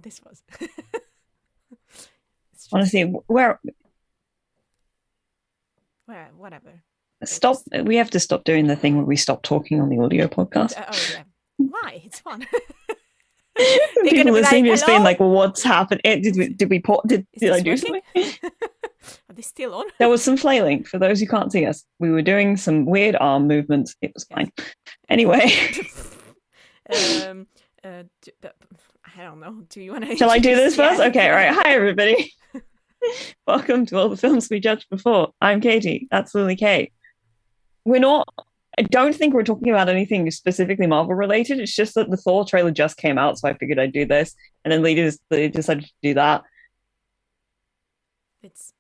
this was. Honestly, whatever. Stop. We have to stop doing the thing where we stop talking on the audio podcast. Oh yeah. Why? It's fun. People listening just being like, "Well, what's happened? Did I do something?" Are they still on? There was some flailing. For those who can't see us, we were doing some weird arm movements. It was fine. Anyway. I don't know. Do you want to? Shall I do this first? Okay, right. Hi, everybody. Welcome to All the Films We Judged Before. I'm Katie. That's Lily Kay. I don't think we're talking about anything specifically Marvel related. It's just that the Thor trailer just came out, so I figured I'd do this. And then they decided to do that. It's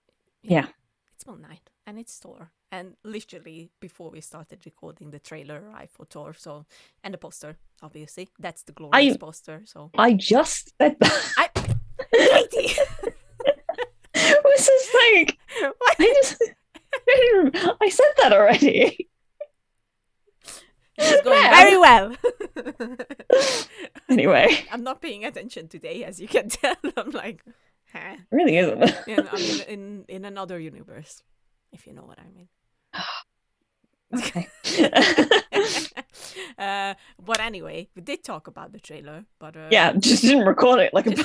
Mulan and it's Thor. And literally before we started recording, the trailer arrived for Thor. So, and the poster, obviously, that's the glorious poster. So I just said that. Katie, I was just like, I said that already. It's going very well. Anyway, I'm not paying attention today, as you can tell. I'm like, huh? Really isn't. I'm in another universe, if you know what I mean. Okay. But anyway, we did talk about the trailer, but yeah, just didn't record it like a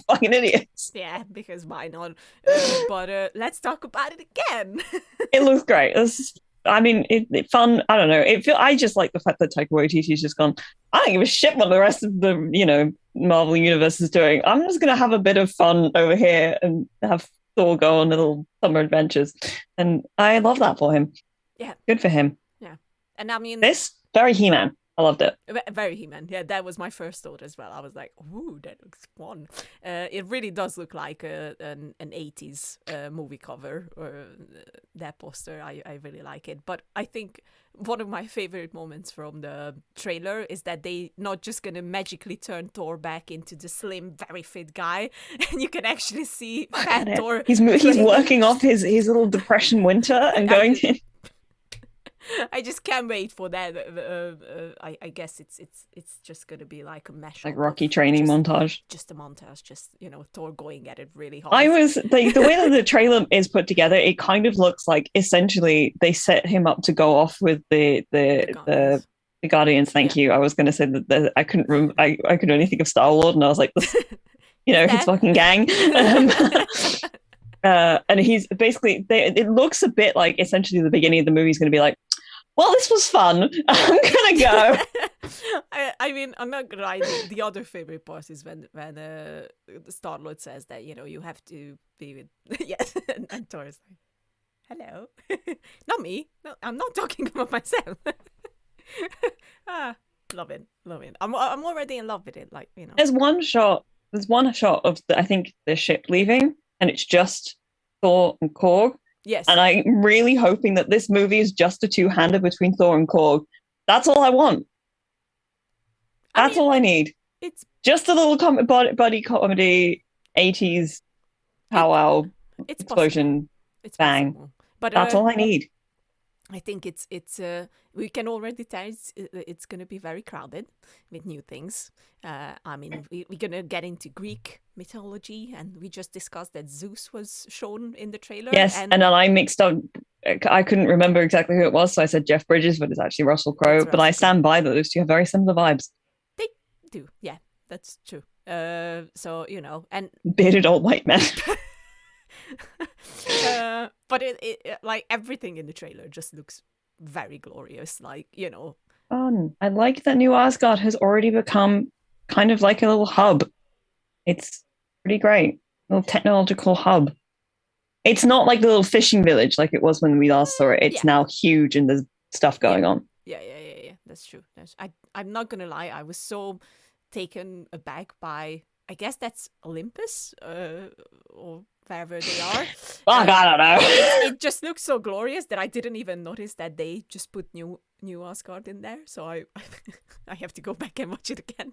fucking idiots. Yeah, because why not? But let's talk about it again. It looks great. It's fun. I don't know. I just like the fact that Taika Waititi's just gone, I don't give a shit what the rest of the Marvel universe is doing. I'm just gonna have a bit of fun over here and have Thor go on little summer adventures, and I love that for him. Yeah, good for him. Yeah, and I mean, this very He-Man. I loved it. Very He-Man. Yeah, that was my first thought as well. I was like, ooh, that looks fun. It really does look like an 80s movie cover, or that poster. I really like it. But I think one of my favorite moments from the trailer is that they not just going to magically turn Thor back into the slim, very fit guy, and you can actually see fat Thor. He's working off his little depression winter and going in. I just can't wait for that. I guess it's just gonna be like a mashup, like Rocky training montage. Just a montage, just Thor going at it really hard. I was the way that the trailer is put together, it kind of looks like essentially they set him up to go off with the Guardians. Thank you. I was going to say that I couldn't remember. I could only think of Star-Lord, and I was like, his fucking gang. And he's basically, it looks a bit like essentially the beginning of the movie is going to be like, well, this was fun. I'm going to go. I mean, I'm not going to lie. The other favorite part is when Star-Lord says that, you have to be with, yes, and Thor's like, hello. Not me. No, I'm not talking about myself. Love it. I'm already in love with it. Like, There's one shot of, I think, the ship leaving, and it's just Thor and Korg. Yes. And I'm really hoping that this movie is just a two-hander between Thor and Korg. That's all I want. That's all I need. It's just a little buddy comedy, 80s powwow explosion, it's bang. Possible. But that's all I need. I think it's we can already tell it's going to be very crowded with new things. I mean, we're going to get into Greek mythology, and we just discussed that Zeus was shown in the trailer. Yes, and then I mixed up. I couldn't remember exactly who it was, so I said Jeff Bridges, but it's actually Russell Crowe. But I stand by that those two have very similar vibes. They do, yeah, that's true. So and bearded old white men. But it like everything in the trailer just looks very glorious, like fun. I like that New Asgard has already become kind of like a little hub. It's pretty great, a little technological hub. It's not like the little fishing village like it was when we last saw it. It's now huge and there's stuff going on. Yeah. That's true. I'm not gonna lie, I was so taken aback by, I guess that's Olympus, or wherever they are. I don't know. It just looks so glorious that I didn't even notice that they just put new Asgard in there. So I have to go back and watch it again.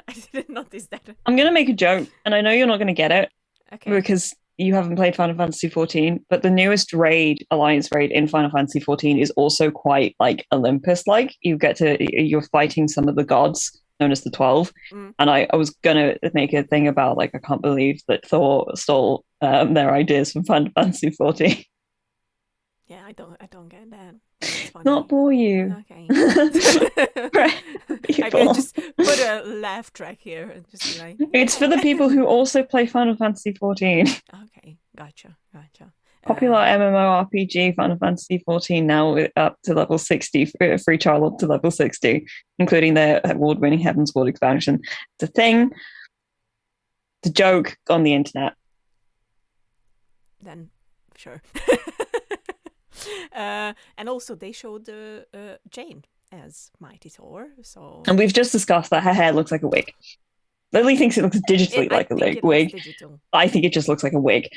I didn't notice that. I'm gonna make a joke, and I know you're not gonna get it, okay, because you haven't played Final Fantasy XIV. But the newest Alliance raid in Final Fantasy XIV is also quite like Olympus-like. You're fighting some of the gods known as the 12. And I was gonna make a thing about like I can't believe that Thor stole their ideas from Final Fantasy 14. Yeah, I don't get that. It's funny. Not bore you. Okay. I People. can just put a laugh track here and just be like, It's for the people who also play Final Fantasy 14. Okay, gotcha. Popular MMORPG Final Fantasy 14 now up to level 60, free trial up to level 60, including their award-winning Heavensward expansion. It's a thing. It's a joke on the internet. Then, sure. And also they showed Jane as Mighty Thor, so... And we've just discussed that her hair looks like a wig. Lily thinks it looks digitally like a wig. I think it just looks like a wig.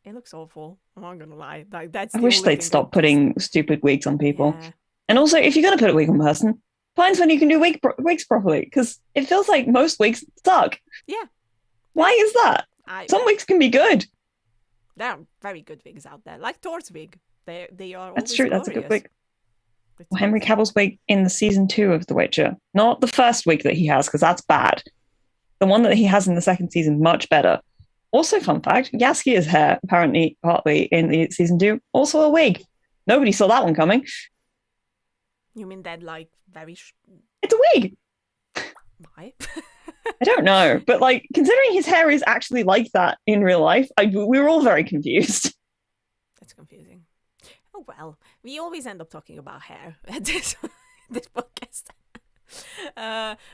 It looks awful. I'm not gonna lie. Like, that's I wish they'd stop putting stupid wigs on people. Yeah. And also, if you're gonna put a wig on a person, find when you can do wigs properly, because it feels like most wigs suck. Yeah. Why is that? Some wigs can be good. There are very good wigs out there, like Thor's wig. They are. That's true. Glorious. That's a good wig. Well, Henry Cavill's wig in the season 2 of The Witcher, not the first wig that he has, because that's bad. The one that he has in the second season, much better. Also, fun fact: Jaskia's hair, apparently partly in the season 2, also a wig. Nobody saw that one coming. You mean that, like, very? It's a wig. Why? I don't know, but like considering his hair is actually like that in real life, we were all very confused. That's confusing. Oh well, we always end up talking about hair at this podcast.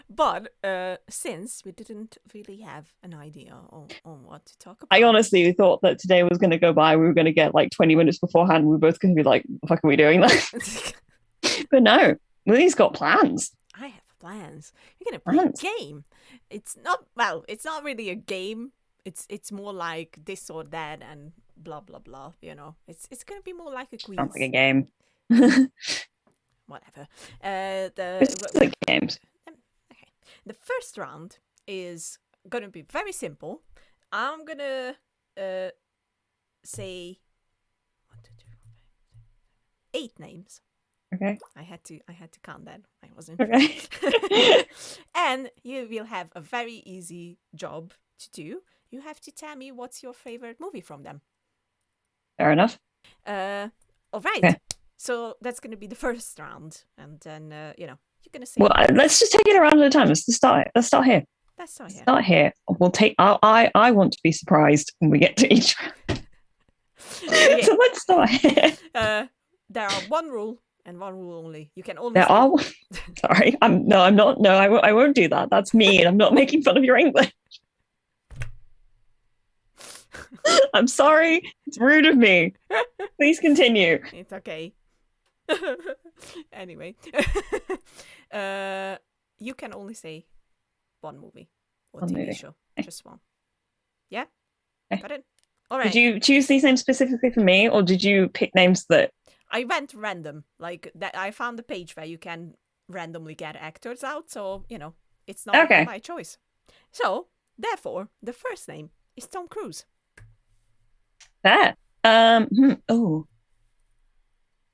But since we didn't really have an idea on what to talk about, I honestly thought that today was going to go by. We were going to get like 20 minutes beforehand. We were both going to be like, "The fuck are we doing that?" But no, Lily's got plans. I have plans. You're going to play a game. It's not really a game. It's more like this or that and blah blah blah. You know, it's going to be more like a quiz. Sounds like a game. Whatever. It's like games. Okay. The first round is going to be very simple. I'm going to say 8 names. Okay. I had to count that. I wasn't. Okay. And you will have a very easy job to do. You have to tell me what's your favorite movie from them. Fair enough. All right. Okay. So that's going to be the first round, and then you're going to say. Well, let's just take it around at a time. Let's start here. Let's start here. Start here. We'll take. I want to be surprised when we get to each round. Okay. So let's start here. There are one rule and one rule only. You can only. There are. Sorry, I'm not. No, I won't do that. That's mean. I'm not making fun of your English. I'm sorry. It's rude of me. Please continue. It's okay. Anyway, you can only say one movie or TV show. Okay. Just one. Yeah? Okay. Got it? All right. Did you choose these names specifically for me, or did you pick names that... I went random. Like, that. I found a page where you can randomly get actors out, so, it's not my choice. So, therefore, the first name is Tom Cruise. Fair.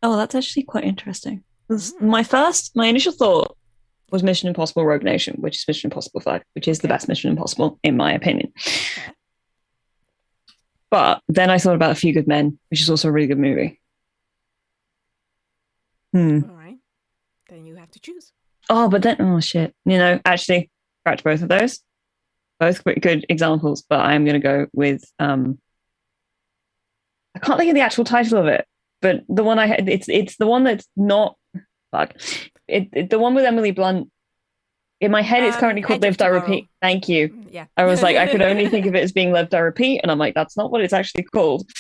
Oh, that's actually quite interesting. My initial thought was Mission Impossible Rogue Nation, which is Mission Impossible 5, which is the best Mission Impossible, in my opinion. Okay. But then I thought about A Few Good Men, which is also a really good movie. All right. Then you have to choose. Oh shit. Actually, scratch both of those. Both good examples, but I'm going to go with... I can't think of the actual title of it. But the one I had, it's the one that's not, the one with Emily Blunt. In my head, it's currently called Live, Die, Repeat. Thank you. Yeah. I was like, I could only think of it as being Live, Die, Repeat, and I'm like, that's not what it's actually called.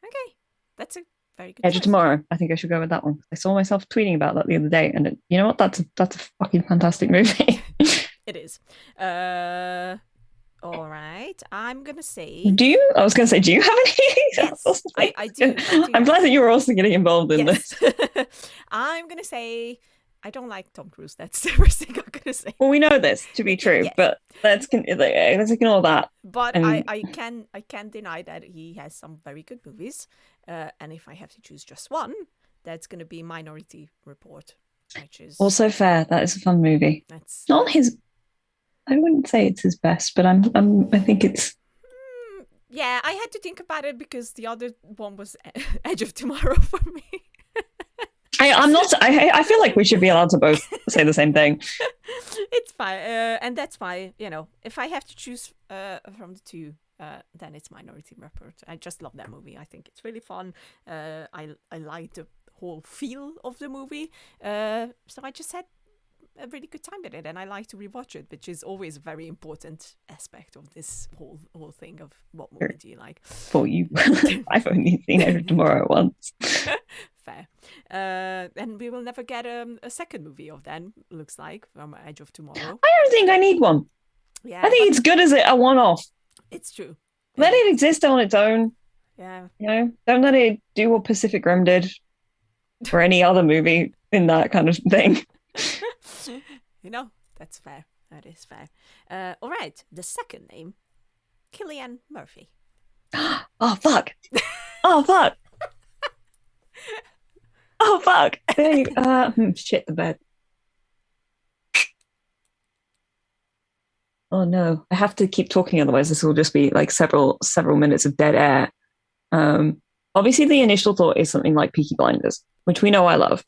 Okay, that's a very good Edge of Tomorrow. I think I should go with that one. I saw myself tweeting about that the other day, and you know what? That's a fucking fantastic movie. It is. All right, I'm gonna say. Do you? I was gonna say, do you have any? Yes, I do. I'm glad that you were also getting involved in this. I'm gonna say I don't like Tom Cruise. That's the first thing I'm gonna say. Well, we know this to be true, yes. But let's ignore that. But I can't deny that he has some very good movies. And if I have to choose just one, that's gonna be Minority Report. which is Also fair. That is a fun movie. that's Not his. I wouldn't say it's his best, but I think it's. yeah. I had to think about it because the other one was Edge of Tomorrow for me. I'm not. I feel like we should be allowed to both say the same thing. It's fine, and that's why if I have to choose from the two, then it's Minority Report. I just love that movie. I think it's really fun. I like the whole feel of the movie. So I just had a really good time with it, and I like to rewatch it, which is always a very important aspect of this whole thing of what movie do you like. For you, I've only seen Edge of Tomorrow once. Fair. And we will never get a second movie of that, looks like, from Edge of Tomorrow. I don't think I need one. Yeah, I think it's good as a one-off. It's true. Let it exist on its own. Yeah. Don't let it do what Pacific Rim did or any other movie in that kind of thing. That's fair. That is fair. All right. The second name, Cillian Murphy. Oh, fuck. Oh, fuck. Oh, fuck. Shit the bed. Oh, no. I have to keep talking, otherwise this will just be like several minutes of dead air. Obviously, the initial thought is something like Peaky Blinders, which we know I love.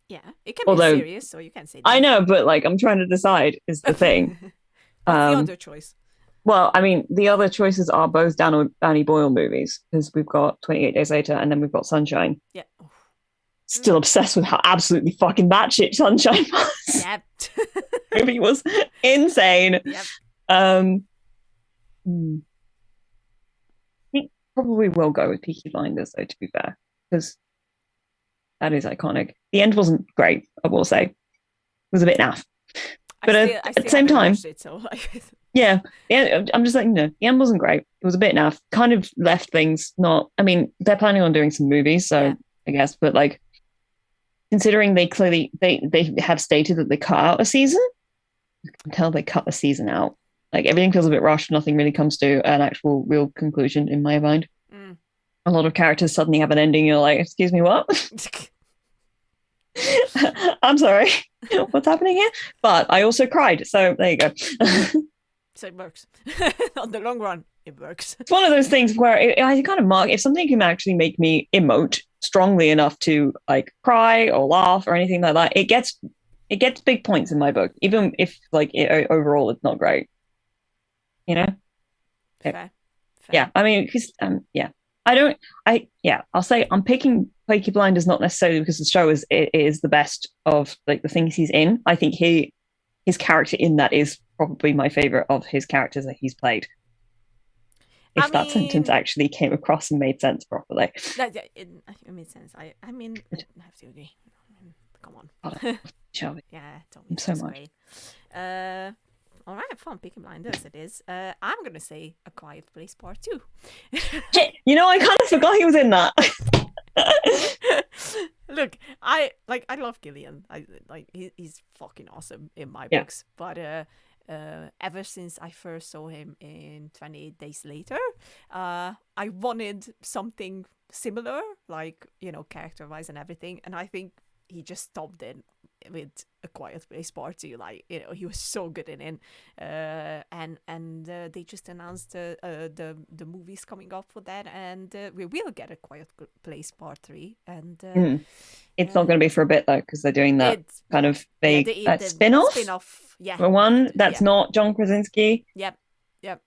Yeah, it can be serious, so you can say that. I know, but like I'm trying to decide is the thing. What's the other choice? Well, I mean, the other choices are both Danny Boyle movies, because we've got 28 Days Later and then we've got Sunshine. Yeah. Still obsessed with how absolutely fucking batshit Sunshine was. Yep. Movie was insane. Yep. I think probably will go with Peaky Blinders, though, to be fair, because that is iconic. The end wasn't great, I will say. It was a bit naff. But at the same time, yeah, I'm just like, the end wasn't great. It was a bit naff. Kind of left things not. I mean, they're planning on doing some movies, so yeah. I guess. But like, considering they clearly they have stated that they cut out a season, you can tell they cut the season out. Like everything feels a bit rushed. Nothing really comes to an actual real conclusion in my mind. A lot of characters suddenly have an ending. You're like, excuse me, what? I'm sorry, what's happening here? But I also cried, so there you go. So it works. On the long run, it works. It's one of those things where I kind of mark if something can actually make me emote strongly enough to like cry or laugh or anything like that. It gets big points in my book, even if like overall it's not great. Fair. Yeah, I mean, because yeah. I'll say I'm picking Peaky Blinders not necessarily because the show is the best of like the things he's in. I think his character in that is probably my favorite of his characters that he's played. If that sentence actually came across and made sense properly. It made sense. I mean, I have to agree. Come on. Shall we? Yeah, totally. So much. Great. All right, fun. Peaky Blinders it is. I'm going to say A Quiet Place Part 2. Shit, I kind of forgot he was in that. Look, I love Cillian. He's fucking awesome in my books. But ever since I first saw him in 28 Days Later, I wanted something similar, like, character-wise and everything. And I think he just stopped it with A Quiet Place Part 2. Like, he was so good in it. And they just announced the movies coming up for that, and we will get A Quiet Place Part 3. And it's not going to be for a bit though, because they're doing that kind of big the spin-off. Yeah. For one, that's not John Krasinski. Yep. But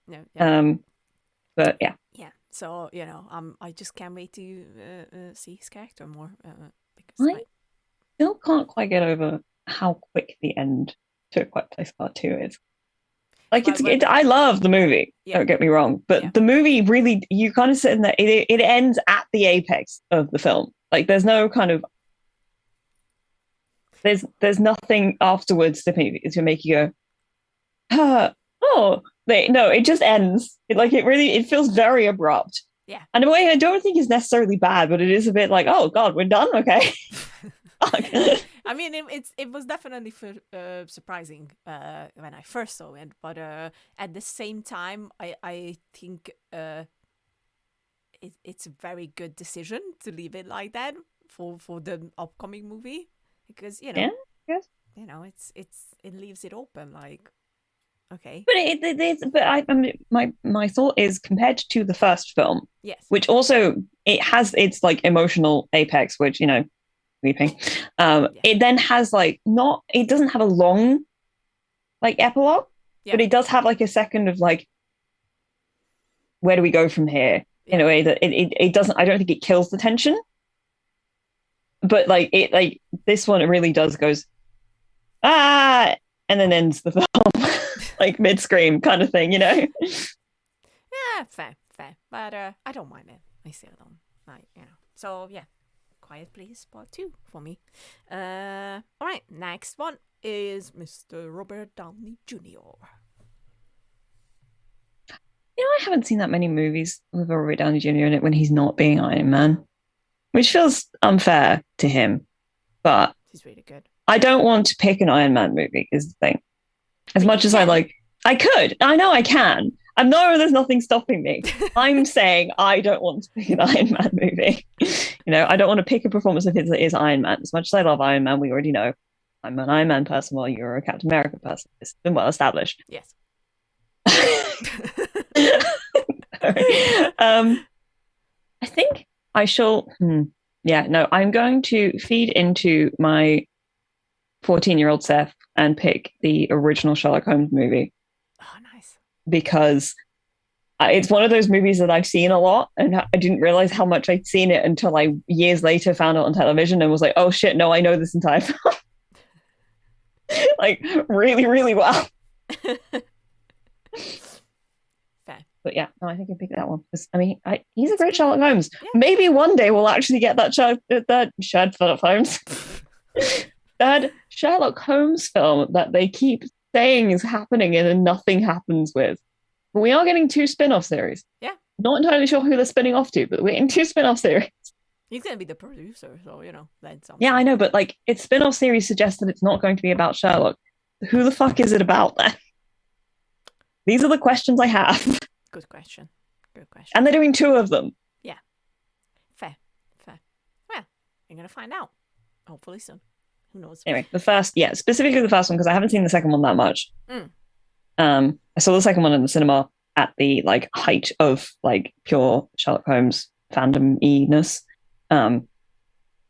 yeah. Yeah. So I just can't wait to see his character more. Because I still can't quite get over how quick the end to A Quiet Place Part 2 is. Like, I love the movie, don't get me wrong, but the movie really, you kind of sit in there, it ends at the apex of the film. Like, there's no kind of, there's nothing afterwards to make you go, no, it just ends. It feels very abrupt. Yeah. And in a way, I don't think it's necessarily bad, but it is a bit like, oh God, we're done, okay. I mean, it was definitely surprising when I first saw it, but at the same time, I think it's a very good decision to leave it like that for the upcoming movie, because Yeah, yes. it leaves it open. Like, okay, But I mean, my thought is compared to the first film, yes, which also it has its like emotional apex, which weeping. yeah, It then has like not it doesn't have a long like epilogue, yeah, but it does have like a second of like where do we go from here in yeah, a way that it doesn't. I don't think it kills the tension, but like this one it really does goes ah and then ends the film like mid scream kind of thing. yeah, fair. But I don't mind it. I still don't like, So yeah, Quiet Please Part 2 for me. All right, next one is Mr. Robert Downey Jr. I haven't seen that many movies with Robert Downey Jr. in it when he's not being Iron Man, which feels unfair to him. But He's really good. I don't want to pick an Iron Man movie, is the thing. As much as I like, I could. I know I can. I know there's nothing stopping me. I'm saying I don't want to pick an Iron Man movie. I don't want to pick a performance of his that is Iron Man. As much as I love Iron Man, we already know I'm an Iron Man person while you're a Captain America person. It's been well established. Yes. I think I shall. Yeah, no, I'm going to feed into my 14-year-old Seth and pick the original Sherlock Holmes movie. Oh, nice. Because it's one of those movies that I've seen a lot, and I didn't realize how much I'd seen it until I years later found it on television and was like, oh shit, no, I know this entire film. Like, really, really well. Fair. But yeah, no, I think I picked that one because he's a great Sherlock Holmes. Yeah. Maybe one day we'll actually get that Sherlock Holmes, that Sherlock Holmes film that they keep saying is happening and then nothing happens with. But we are getting 2 spin-off series. Yeah. Not entirely sure who they're spinning off to, but we're getting 2 spin-off series. He's gonna be the producer, so that's something. Yeah, I know, but like its spin-off series suggests that it's not going to be about Sherlock. Who the fuck is it about then? These are the questions I have. Good question. And they're doing 2 of them. Yeah. Fair. Well, you're gonna find out. Hopefully soon. Who knows? Anyway, specifically the first one, because I haven't seen the second one that much. I saw the second one in the cinema at the like height of like pure Sherlock Holmes fandom-iness. And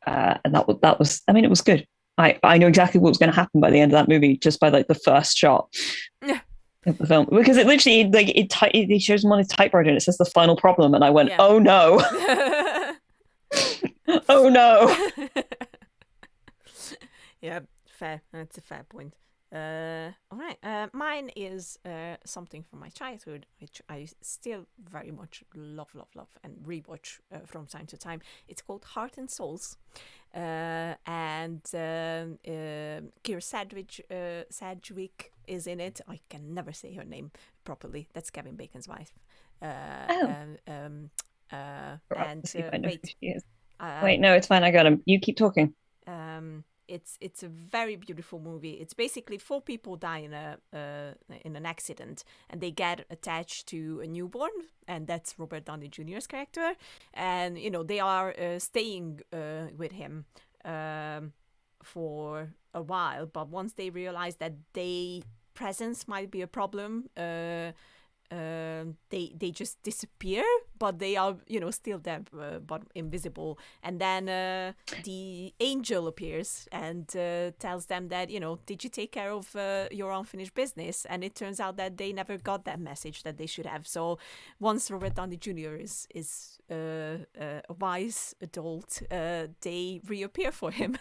that was it was good. I knew exactly what was going to happen by the end of that movie just by like the first shot. Yeah. Of the film, because it literally like it shows him on his typewriter and it says the final problem, and I went, oh no. Oh no. Yeah, fair. That's a fair point. All right. Mine is something from my childhood, which I still very much love, and rewatch from time to time. It's called Heart and Souls, and Keira Sedgwick is in it. I can never say her name properly. That's Kevin Bacon's wife. Wait, no, it's fine. I got him. You keep talking. It's a very beautiful movie. It's basically 4 people die in an accident, and they get attached to a newborn, and that's Robert Downey Jr.'s character. And they are staying with him for a while, but once they realize that their presence might be a problem, they just disappear, but they are still there, but invisible. And then the angel appears and tells them that did you take care of your unfinished business? And it turns out that they never got that message that they should have. So once Robert Downey Jr. is a wise adult, they reappear for him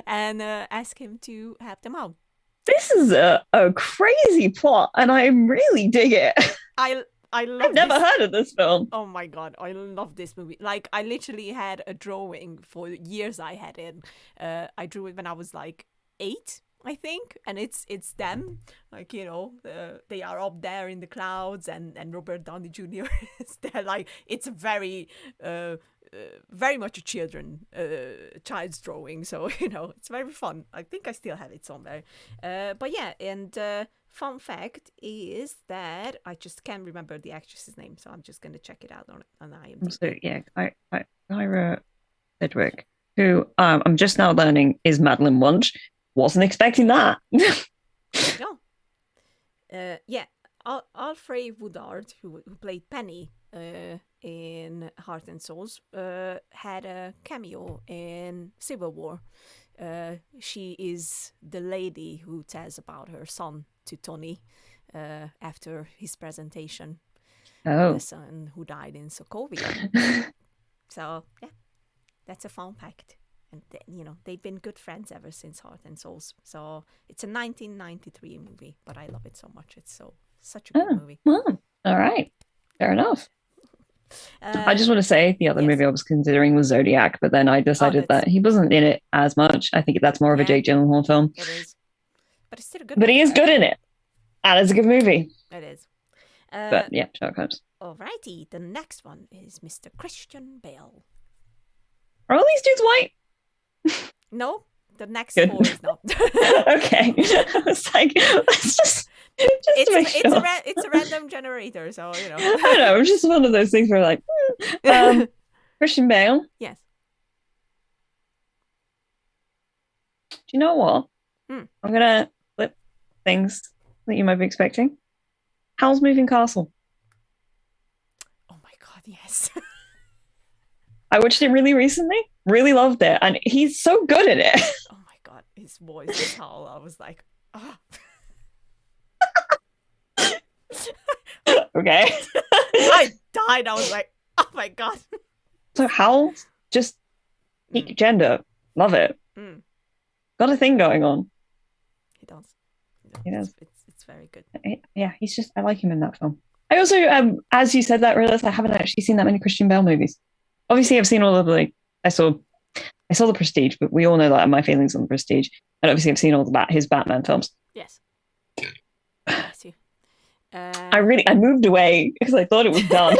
and ask him to help them out. This is a crazy plot, and I really dig it. I've never heard of this film. Oh my god, I love this movie. Like, I literally had a drawing for years. I had it. I drew it when I was like 8, I think, and it's them, like they are up there in the clouds, and Robert Downey Jr. is there. Like, it's very much a child's drawing, so it's very fun. I think I still have it somewhere. But yeah, and fun fact is that I just can't remember the actress's name, so I'm just going to check it out on IMDb. So yeah, Keira Sedgwick, who I'm just now learning is Madeline Wunsch. Wasn't expecting that. There you go. Yeah, Alfred Woodard, who played Penny in Heart and Souls, had a cameo in Civil War. She is the lady who tells about her son to Tony after his presentation. Oh. The son who died in Sokovia. So, yeah, that's a fun fact. And, they've been good friends ever since Heart and Souls. So, it's a 1993 movie, but I love it so much. It's such a good movie. Well, all right. Fair enough. I just want to say the other movie I was considering was Zodiac, but then I decided that he wasn't in it as much. I think that's more of a Jake Gyllenhaal film. It is. But it's still a good movie. But he is good in it. And it's a good movie. It is. But yeah, Sherlock Holmes. Alrighty, the next one is Mr. Christian Bale. Are all these dudes white? No, the next four is not. Okay. I was like, let's just it's a random generator, so I don't know. It's just one of those things where like Christian Bale. Yes. Do you know what? I'm gonna flip things that you might be expecting. Howl's Moving Castle? Oh my god, yes. I watched it really recently. Really loved it, and he's so good at it. Oh my god, his voice is Howl. I was like, ah. Okay. I died. I was like, oh my god. So Howl, just peak gender. Love it. Got a thing going on. He does. He does. It's very good. Yeah, he's just. I like him in that film. I also, as you said that, realized I haven't actually seen that many Christian Bale movies. Obviously, I've seen all of I saw The Prestige, but we all know that my feelings on The Prestige. And obviously, I've seen all his Batman films. Yes. Bless you. I moved away because I thought it was done,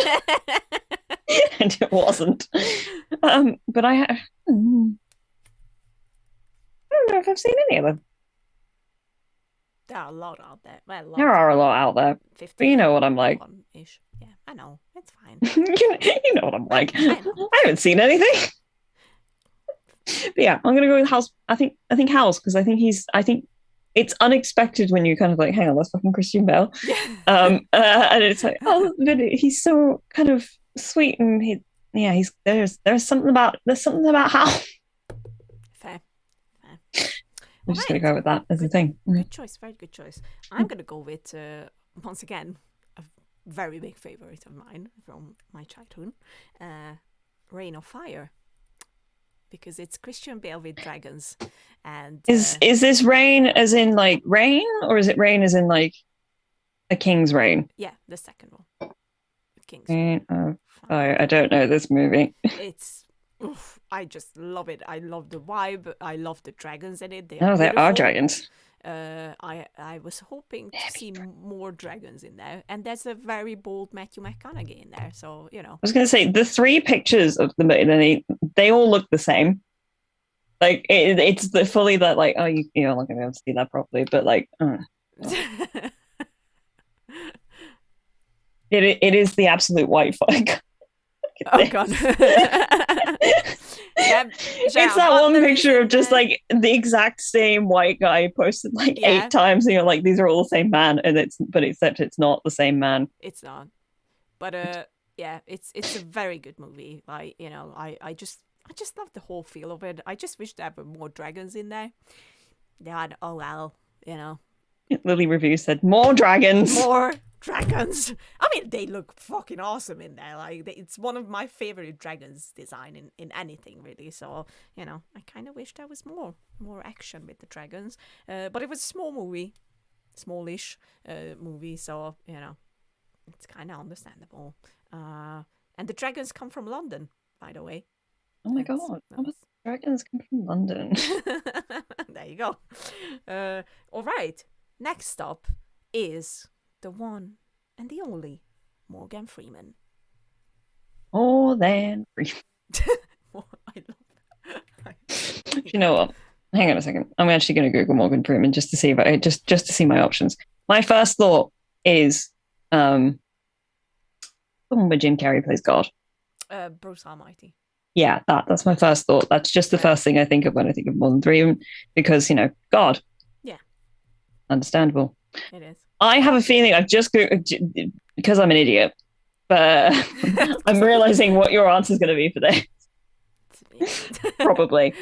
and it wasn't. But I don't know if I've seen any of them. There are a lot out there. Well, there are a lot out there. 50, but you know what I'm like. Ish. Yeah, I know. It's fine. you know what I'm like. I haven't seen anything. But yeah, I'm gonna go with House. I think House, because I think it's unexpected when you kind of like, hang on, that's fucking Christian Bale. And it's like, oh, but he's so kind of sweet, and there's something about House. Fair. I'm just gonna go with that as the thing. Good choice, very good choice. I'm gonna go with once again a very big favorite of mine from my childhood, Reign of Fire. Because it's Christian Bale with dragons, and is this rain as in like rain, or is it rain as in like a king's reign? Yeah, the second one. King's Reign of Fire. I don't know this movie. It's I just love it. I love the vibe. I love the dragons in it. There are dragons. I was hoping to see more dragons in there, and there's a very bold Matthew McConaughey in there. So I was going to say the 3 pictures of them, they all look the same. Like it's fully that like, oh, you're not going to be able to see that properly, but like, it is the absolute white flag. Oh god. It's that one picture of just like the exact same white guy posted like 8 times, and you're like, these are all the same man, and except it's not the same man. It's not. But it's a very good movie. Like, I just love the whole feel of it. I just wish there were more dragons in there. God, oh well, Lily Review said more dragons. More dragons. I mean, they look fucking awesome in there. Like, it's one of my favorite dragons design in anything, really. So, I kind of wish there was more action with the dragons. But it was a small movie, smallish movie. So, it's kind of understandable. And the dragons come from London, by the way. Oh my god! Dragons come from London. There you go. All right. Next up is the one and the only Morgan Freeman. More than Freeman. I love. You know what? Hang on a second. I'm actually going to Google Morgan Freeman just to see just to see my options. My first thought is the one where Jim Carrey plays God. Bruce Almighty. Yeah, that's my first thought. That's just the first thing I think of when I think of more than three, because God. Yeah. Understandable. It is. I have a feeling I've just because I'm an idiot, but I'm realizing what your answer is going to be for this. Probably.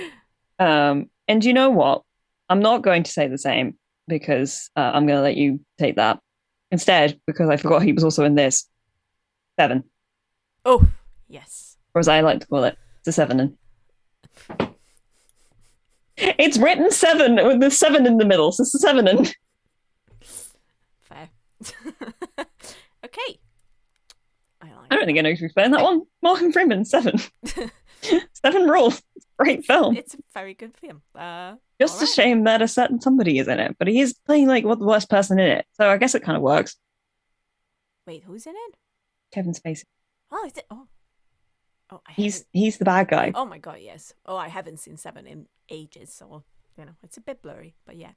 And you know what? I'm not going to say the same because I'm going to let you take that instead, because I forgot he was also in this. 7. Oh, yes. Or as I like to call it, it's a 7. It's written 7 with the 7 in the middle, so it's a 7. Fair. Okay. I don't think I know to explain that one. Morgan Freeman, 7. 7 rules. Great film. It's a very good film. Just a shame that a certain somebody is in it, but he is playing like the worst person in it, so I guess it kind of works. Wait, who's in it? Kevin Spacey. Oh, is it? Oh, he's the bad guy. Oh my god, yes. Oh, I haven't seen 7 in ages, so it's a bit blurry, but yeah.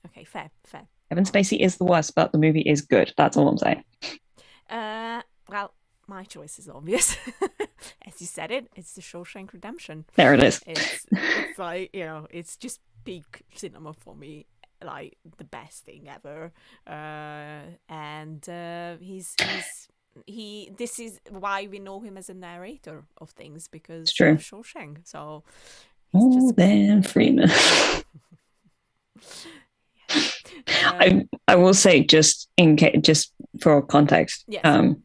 Okay, fair. Kevin Spacey is the worst, but the movie is good. That's all I'm saying. Well, my choice is obvious. As you said it, it's the Shawshank Redemption. There it is. It's like, it's just peak cinema for me, like the best thing ever. And this is why we know him as a narrator of things, because of Shawshank. So Dan Freeman. I will say, just for context, yes.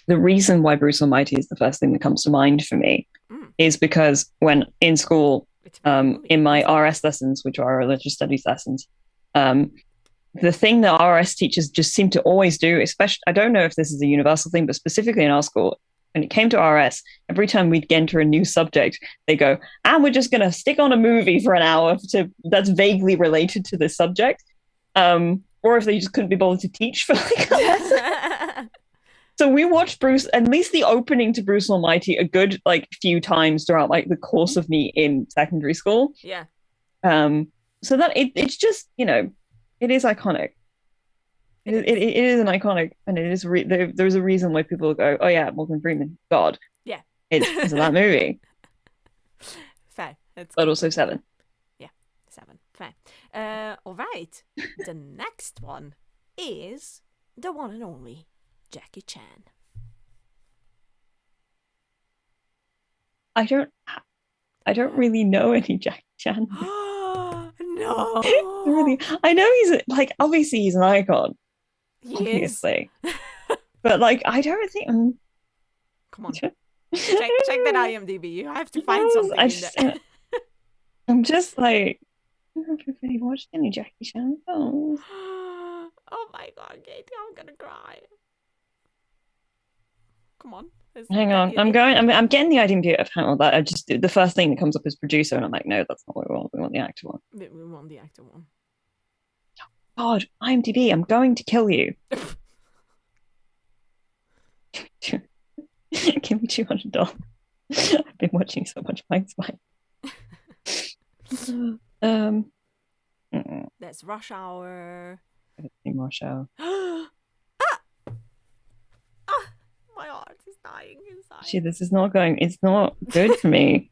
The reason why Bruce Almighty is the first thing that comes to mind for me is because when in school, in my RS lessons, which are religious studies lessons, the thing that RS teachers just seem to always do, especially, I don't know if this is a universal thing, but specifically in our school, when it came to RS, every time we'd enter a new subject, they go, and we're just going to stick on a movie for an hour that's vaguely related to this subject. Or if they just couldn't be bothered to teach for like a lesson. So we watched Bruce, at least the opening to Bruce Almighty, a good few times throughout the course of me in secondary school. Yeah. So that it's just, it is iconic. It is an iconic, and it is there's a reason why people go, oh yeah, Morgan Freeman, God. Yeah. It's that movie. Fair. But also 7. Yeah, 7. Fair. All right. The next one is the one and only Jackie Chan. I don't really know any Jackie Chan. No. Really, I know he's obviously he's an icon. Obviously. But I don't think Come on. Check that IMDb. You have to find something in there. I'm just I've never really watched any Jackie Chan films. Oh my god, Katie, I'm gonna cry. Come on. Hang on. I'm getting the IMDb of that. I just the first thing that comes up is producer, and I'm like, no, that's not what we want. We want the actor one. We want the actor one. God, IMDb, I'm going to kill you. Give me $200. I've been watching so much Mike Spike. That's Rush Hour. I haven't seen Rush Hour. My heart is dying inside. Gee, this is not going. It's not good for me.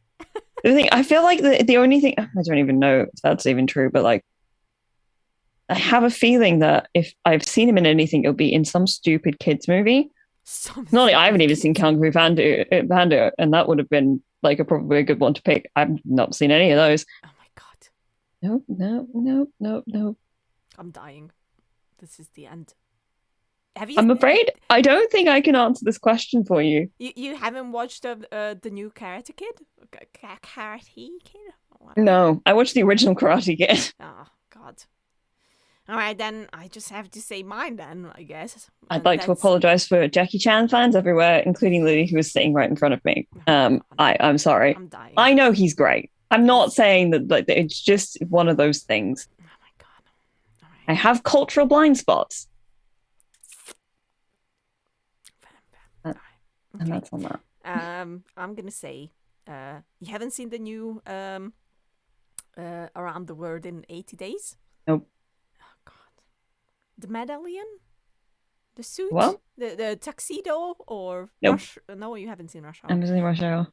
The thing, I feel like the only thing, I don't even know if that's even true, but I have a feeling that if I've seen him in anything, it'll be in some stupid kids movie. I haven't even seen Kung Fu Panda, and that would have been probably a good one to pick. I've not seen any of those. Oh my god. No. I'm dying. This is the end. I'm afraid I don't think I can answer this question for you. You haven't watched the new Karate Kid? Karate Kid? No, I watched the original Karate Kid. Oh god. All right, then I just have to say mine then, I guess. I'd like to apologize for Jackie Chan fans everywhere, including Lily, who was sitting right in front of me. I'm sorry. I'm dying. I know he's great. I'm not saying that it's just one of those things. Oh my god. All right. I have cultural blind spots. Okay. And that's on that. I'm gonna say, you haven't seen the new Around the World in 80 Days? Nope. Oh god. The medallion? The suit? What? The tuxedo or nope. No, you haven't seen Rush Hour. I haven't seen Rush Hour.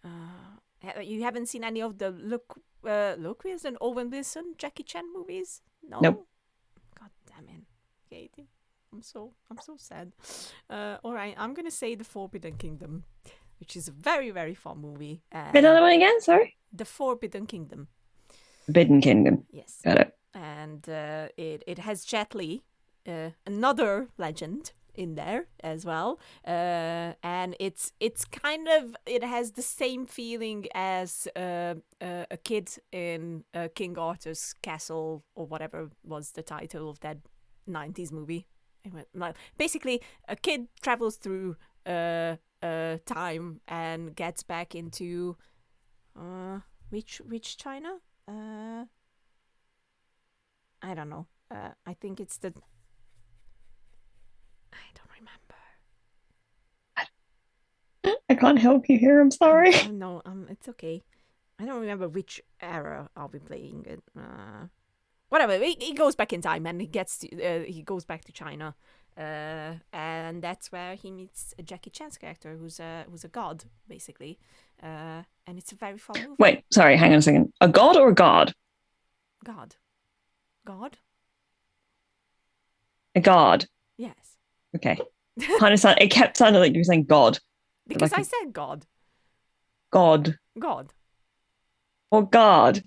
You haven't seen any of the Luke Wilson, Owen Wilson, Jackie Chan movies? No. Nope. God damn it, Katie. I'm so sad. All right, I'm gonna say The Forbidden Kingdom, which is a very, very fun movie. Another one again. Sorry. The Forbidden Kingdom. Forbidden Kingdom. Yes. Got it. And it has Jet Li, another legend, in there as well. And it's kind of, it has the same feeling as a kid in King Arthur's Castle, or whatever was the title of that 90s movie. Basically, a kid travels through time and gets back into which China? I don't know. I think it's the. I don't remember. I can't help you here. I'm sorry. No, it's okay. I don't remember which era I'll be playing it. Whatever. He goes back in time and he goes back to China, and that's where he meets Jackie Chan's character, who's a god basically, and it's a very fun movie. Wait, sorry. Hang on a second. A god or a god? God. A god. Yes. Okay. It kept sounding like you were saying God. Because like I said God. God. Or guard.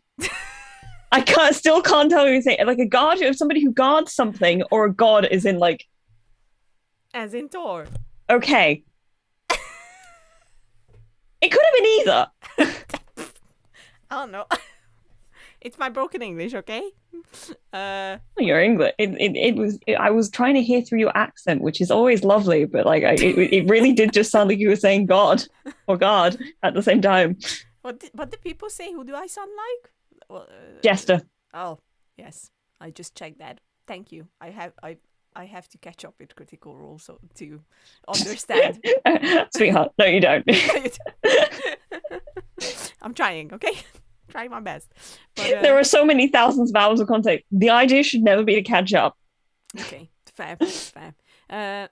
I still can't tell what you're saying. Like a guard, you have somebody who guards something, or a god is in like. As in Thor. Okay. It could have been either. I don't know. It's my broken English, okay? Your English. It was. I was trying to hear through your accent, which is always lovely, but like it really did just sound like you were saying God or God at the same time. What did people say? Who do I sound like? Well, Jester. Oh yes, I just checked that. Thank you. I have to catch up with Critical Role so to understand. Sweetheart, no, you don't. I'm trying. Okay. Try my best. But, there are so many thousands of hours of content. The idea should never be to catch up. Okay, fair.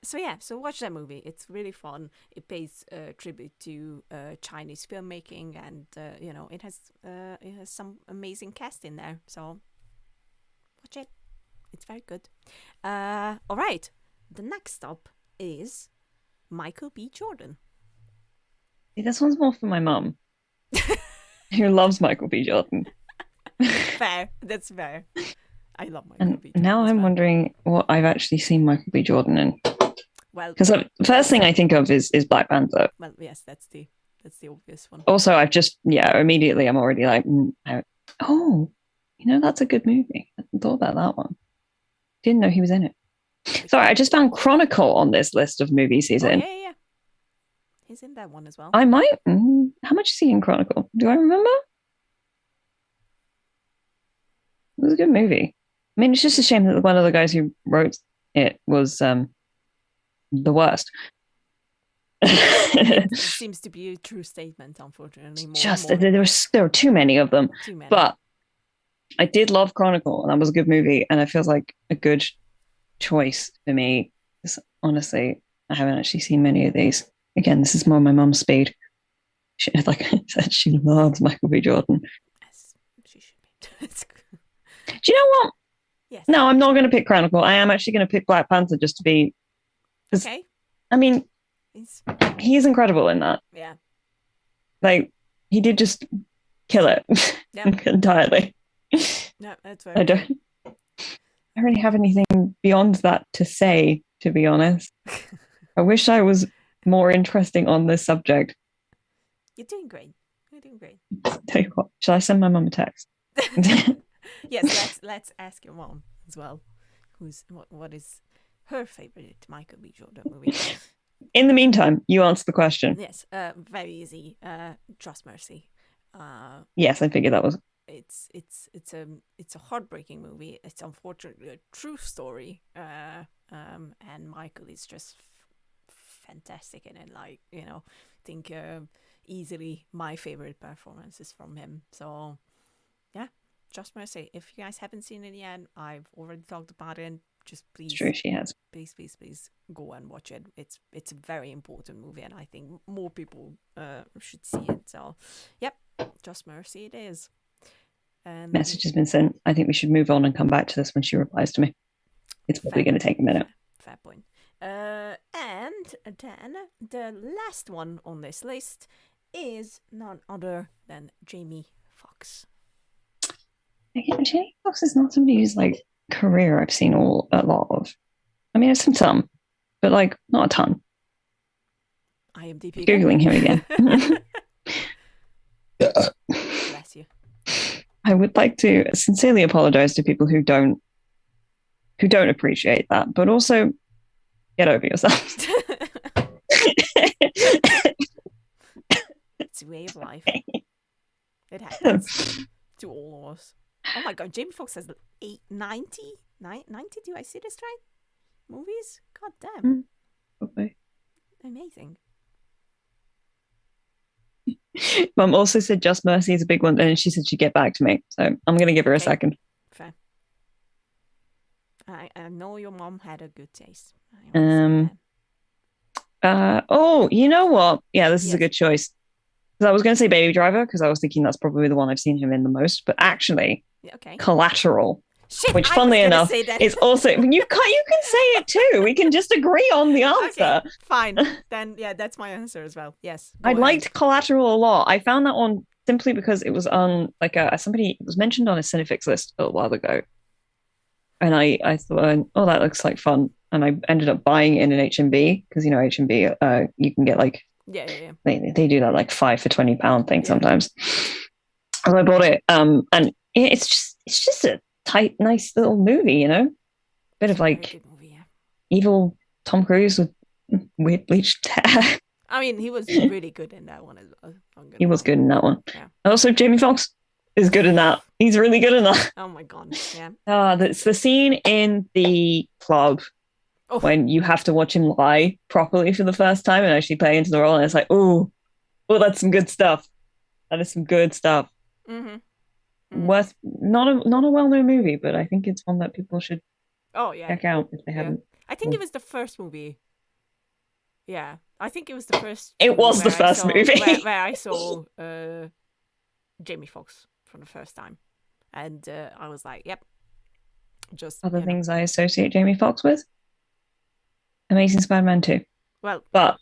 So watch that movie. It's really fun. It pays tribute to Chinese filmmaking, and it has some amazing cast in there. So watch it. It's very good. All right. The next stop is Michael B. Jordan. See, this one's more for my mum. Who loves Michael B. Jordan. Fair. That's fair. I love Michael B. Jordan. Now I'm wondering what I've actually seen Michael B. Jordan in. Well, because the first thing I think of is Black Panther. Well, yes, that's the obvious one. Also, immediately I'm already like, that's a good movie. I hadn't thought about that one. Didn't know he was in it. Sorry, I just found Chronicle on this list of movies he's in. Yeah. He's in that one as well. I might. How much is he in Chronicle? Do I remember? It was a good movie. I mean, it's just a shame that one of the guys who wrote it was the worst. It seems to be a true statement, unfortunately. There were too many of them. Too many. But I did love Chronicle, and that was a good movie, and it feels like a good choice for me. Because honestly, I haven't actually seen many of these. Again, this is more my mum's speed. Like I said, she loves Michael B. Jordan. Yes, she should be. Do you know what? Yes. No, I'm not going to pick Chronicle. I am actually going to pick Black Panther just to be. Okay. I mean, he's incredible in that. Yeah. Like, he did just kill it entirely. No, that's I don't really have anything beyond that to say, to be honest. I wish I was more interesting on this subject. You're doing great. Tell you what, shall I send my mum a text? Yes, let's ask your mom as well. What is her favorite Michael B. Jordan movie? In the meantime, you answer the question. Yes, very easy. Trust Mercy. Yes, I figured that was. It's a heartbreaking movie. It's unfortunately a true story. And Michael is just fantastic in it. Like, I think easily my favorite performances from him. So yeah, Just Mercy. If you guys haven't seen it yet, I've already talked about it. just It's please, true, she has. please go and watch it. It's a very important movie, and I think more people should see it. So, yep, Just Mercy it is. Message has been sent. I think we should move on and come back to this when she replies to me. It's probably going to take a minute. Fair point. And then the last one on this list is none other than Jamie Foxx. Again, Jamie Foxx is not somebody whose like career I've seen a lot of. I mean, I've seen some, but like not a ton. IMDb. Googling him again. Bless you. I would like to sincerely apologize to people who don't appreciate that, but also get over yourselves. It's a way of life. It happens to all of us. Oh my god, Jamie Foxx has 90? Do I see this right? Movies? God damn. Okay. Amazing. Mum also said Just Mercy is a big one, and she said she'd get back to me. So I'm going to give her a second. Fair. I know your mom had a good taste. Oh, you know what? Yeah, this is a good choice. Because I was going to say Baby Driver, because I was thinking that's probably the one I've seen him in the most. But actually, Collateral. Shit, which, funnily enough, is also you can say it too. We can just agree on the answer. Okay, fine. Then yeah, that's my answer as well. Yes. I liked Collateral a lot. I found that one simply because it was on like somebody it was mentioned on a Cinefix list a while ago, and I thought, oh, that looks like fun, and I ended up buying it in an HMB because you know HMB you can get like they do that like 5 for £20 thing sometimes. And I bought it, and it's just a tight, nice little movie, you know, bit of like evil Tom Cruise with weird bleached hair. I mean, he was really good in that one as well. He was good in that one. Yeah. Also, Jamie Foxx is good in that. He's really good in that. Oh my god, yeah. That's the scene in the club when you have to watch him lie properly for the first time and actually play into the role, and it's like, oh, that's some good stuff. That is some good stuff. Worth not a well-known movie, but I think it's one that people should check out if they haven't. I think it was the first movie. Yeah, I think it was the first. It was the first movie where I saw Jamie Foxx for the first time, and I was like, "Yep." Just other things I associate Jamie Foxx with: Amazing Spider-Man 2. Well, but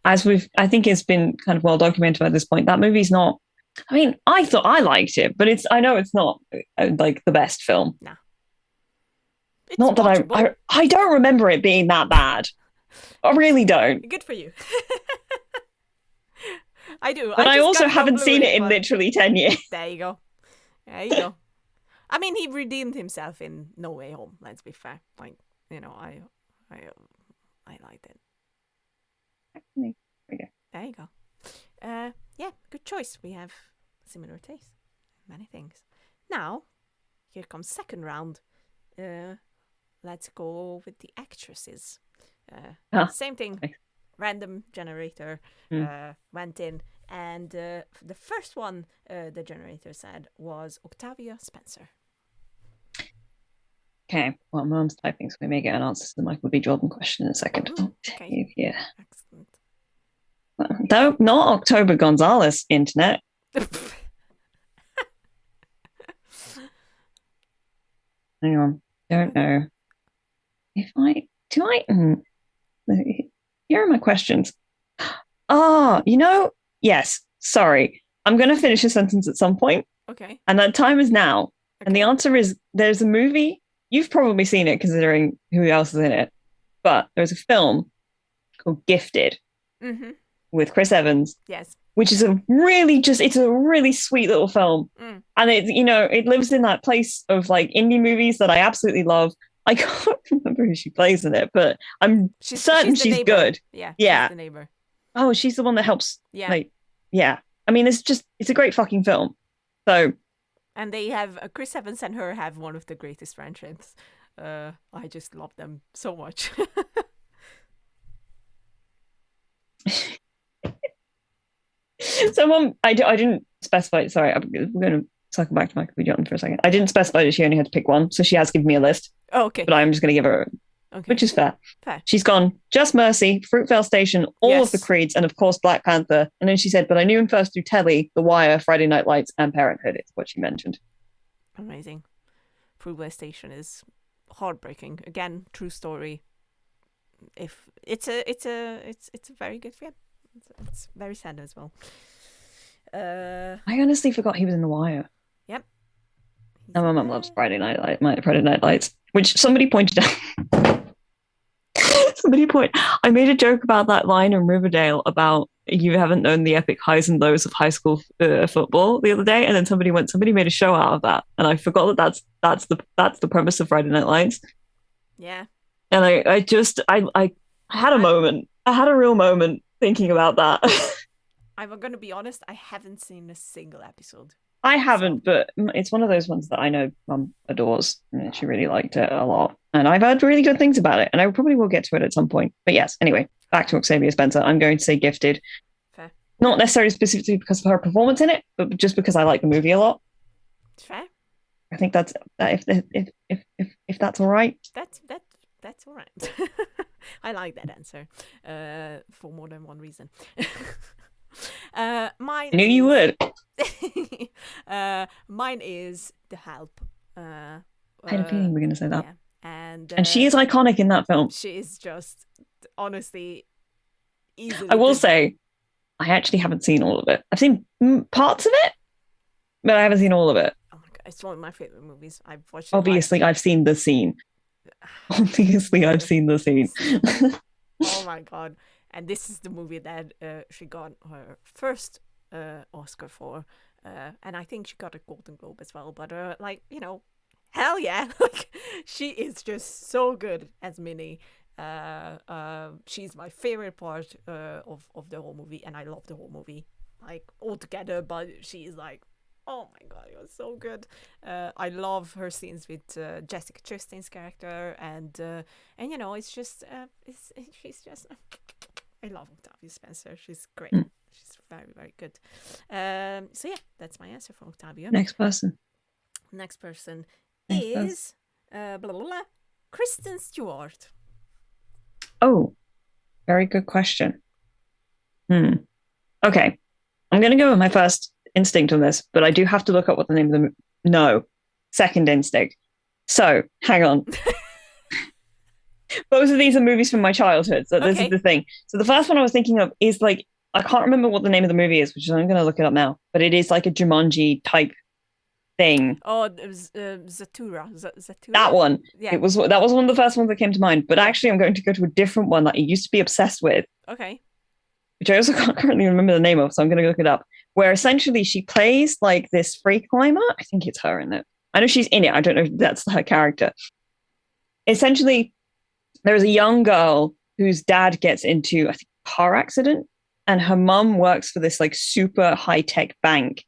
as I think it's been kind of well documented by this point, that movie's not. I mean, I thought I liked it, but I know it's not like the best film. Nah. It's not that I don't remember it being that bad. I really don't. Good for you. I do. But I also haven't seen it in literally 10 years. There you go. There you go. I mean, he redeemed himself in No Way Home, let's be fair. Like, you know, I liked it. Actually, okay. There you go. Yeah, good choice. We have similar taste. Many things. Now, here comes second round. Let's go with the actresses. Same thing. Okay. Random generator went in, and the first one the generator said was Octavia Spencer. Okay, well, Mum's typing, so we may get an answer to the Michael B. Jordan question in a second. Okay. Yeah. Excellent. No, not October Gonzalez, internet. Hang on. Don't know. Here are my questions. Yes. Sorry. I'm going to finish a sentence at some point. Okay. And that time is now. Okay. And the answer is there's a movie. You've probably seen it considering who else is in it. But there's a film called Gifted. With Chris Evans. Yes. Which is it's a really sweet little film. And it lives in that place of like indie movies that I absolutely love. I can't remember who she plays in it, but I'm certain she's good. Yeah. Yeah. She's the neighbor. Oh, she's the one that helps. Yeah. I mean, it's a great fucking film. So. And they have Chris Evans and her have one of the greatest friendships. I just love them so much. Someone I didn't specify. Sorry, we're going to circle back to Michael B. Jordan for a second. I didn't specify that she only had to pick one, so she has given me a list. Oh, okay. But I'm just going to give her, which is fair. She's gone Just Mercy, Fruitvale Station, all of the Creeds, and of course Black Panther. And then she said, but I knew him first through telly, The Wire, Friday Night Lights, and Parenthood. It's what she mentioned. Amazing. Fruitvale Station is heartbreaking. Again, true story. If it's a very good film. It's very sad as well. I honestly forgot he was in The Wire. Yep. And my mum loves Friday Night Lights, which somebody pointed out. I made a joke about that line in Riverdale about you haven't known the epic highs and lows of high school football the other day, and then somebody made a show out of that, and I forgot that's the premise of Friday Night Lights. Yeah. And I had a moment. I had a real moment thinking about that. I'm going to be honest, I haven't seen a single episode. I haven't, but it's one of those ones that I know Mum adores. And she really liked it a lot. And I've heard really good things about it. And I probably will get to it at some point. But yes, anyway, back to Octavia Spencer. I'm going to say Gifted. Fair. Not necessarily specifically because of her performance in it, but just because I like the movie a lot. Fair. I think that's if that's all right. That's all right. I like that answer for more than one reason. I knew you would. Mine is The Help. I had a feeling we were going to say that. Yeah. And she is iconic in that film. She is just, honestly, easily. I will say, I actually haven't seen all of it. I've seen parts of it, but I haven't seen all of it. Oh my God, it's one of my favorite movies. I've watched. Obviously, I've seen the scene. Obviously, I've seen the scene. Oh my God. And this is the movie that she got her first Oscar for. And I think she got a Golden Globe as well. But, hell yeah. She is just so good as Minnie. She's my favorite part of the whole movie. And I love the whole movie, altogether. But she's oh my God, it was so good. I love her scenes with Jessica Chastain's character. And it's just, she's just... I love Octavia Spencer. She's great. She's very, very good. So yeah, that's my answer for Octavia. Next person is blah, blah, blah, Kristen Stewart. Oh, very good question. Okay, I'm going to go with my first instinct on this, but I do have to look up what the name of the No, second instinct. So, hang on. Both of these are movies from my childhood, so this is the thing. So the first one I was thinking of is I can't remember what the name of the movie is, which I'm going to look it up now, but it is a Jumanji type thing. Oh, it was Zatura. That one. Yeah. That was one of the first ones that came to mind, but actually I'm going to go to a different one that I used to be obsessed with. Okay. Which I also can't currently remember the name of, so I'm going to look it up, where essentially she plays this free climber. I think it's her in it. I know she's in it. I don't know if that's her character. Essentially, there is a young girl whose dad gets into, I think, a car accident, and her mum works for this super high-tech bank.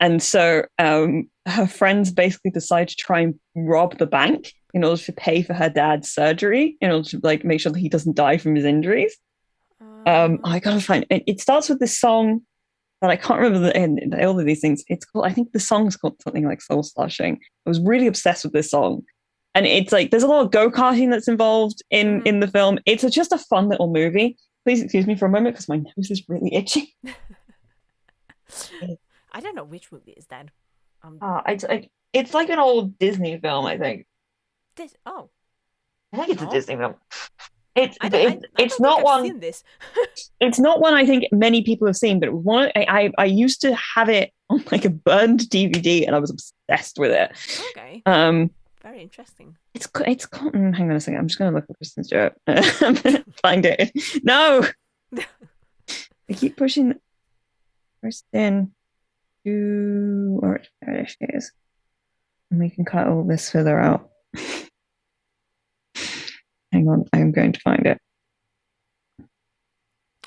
And so her friends basically decide to try and rob the bank in order to pay for her dad's surgery, in order to make sure that he doesn't die from his injuries. I gotta find it. It starts with this song that I can't remember all of these things. It's called, I think the song's called something like Soul Slashing. I was really obsessed with this song. And it's there's a lot of go-karting that's involved in the film. It's just a fun little movie. Please excuse me for a moment because my nose is really itchy. I don't know which movie is that. It's like an old Disney film, I think. I think it's a Disney film. It's not one. Seen this. It's not one I think many people have seen, but it was one I used to have it on a burned DVD, and I was obsessed with it. Okay. Very interesting. It's hang on a second. I'm just going to look at Kristen Stewart. I'm going to find it. No! I keep pushing Kristen Stewart. There she is. And we can cut all this further out. Hang on. I'm going to find it.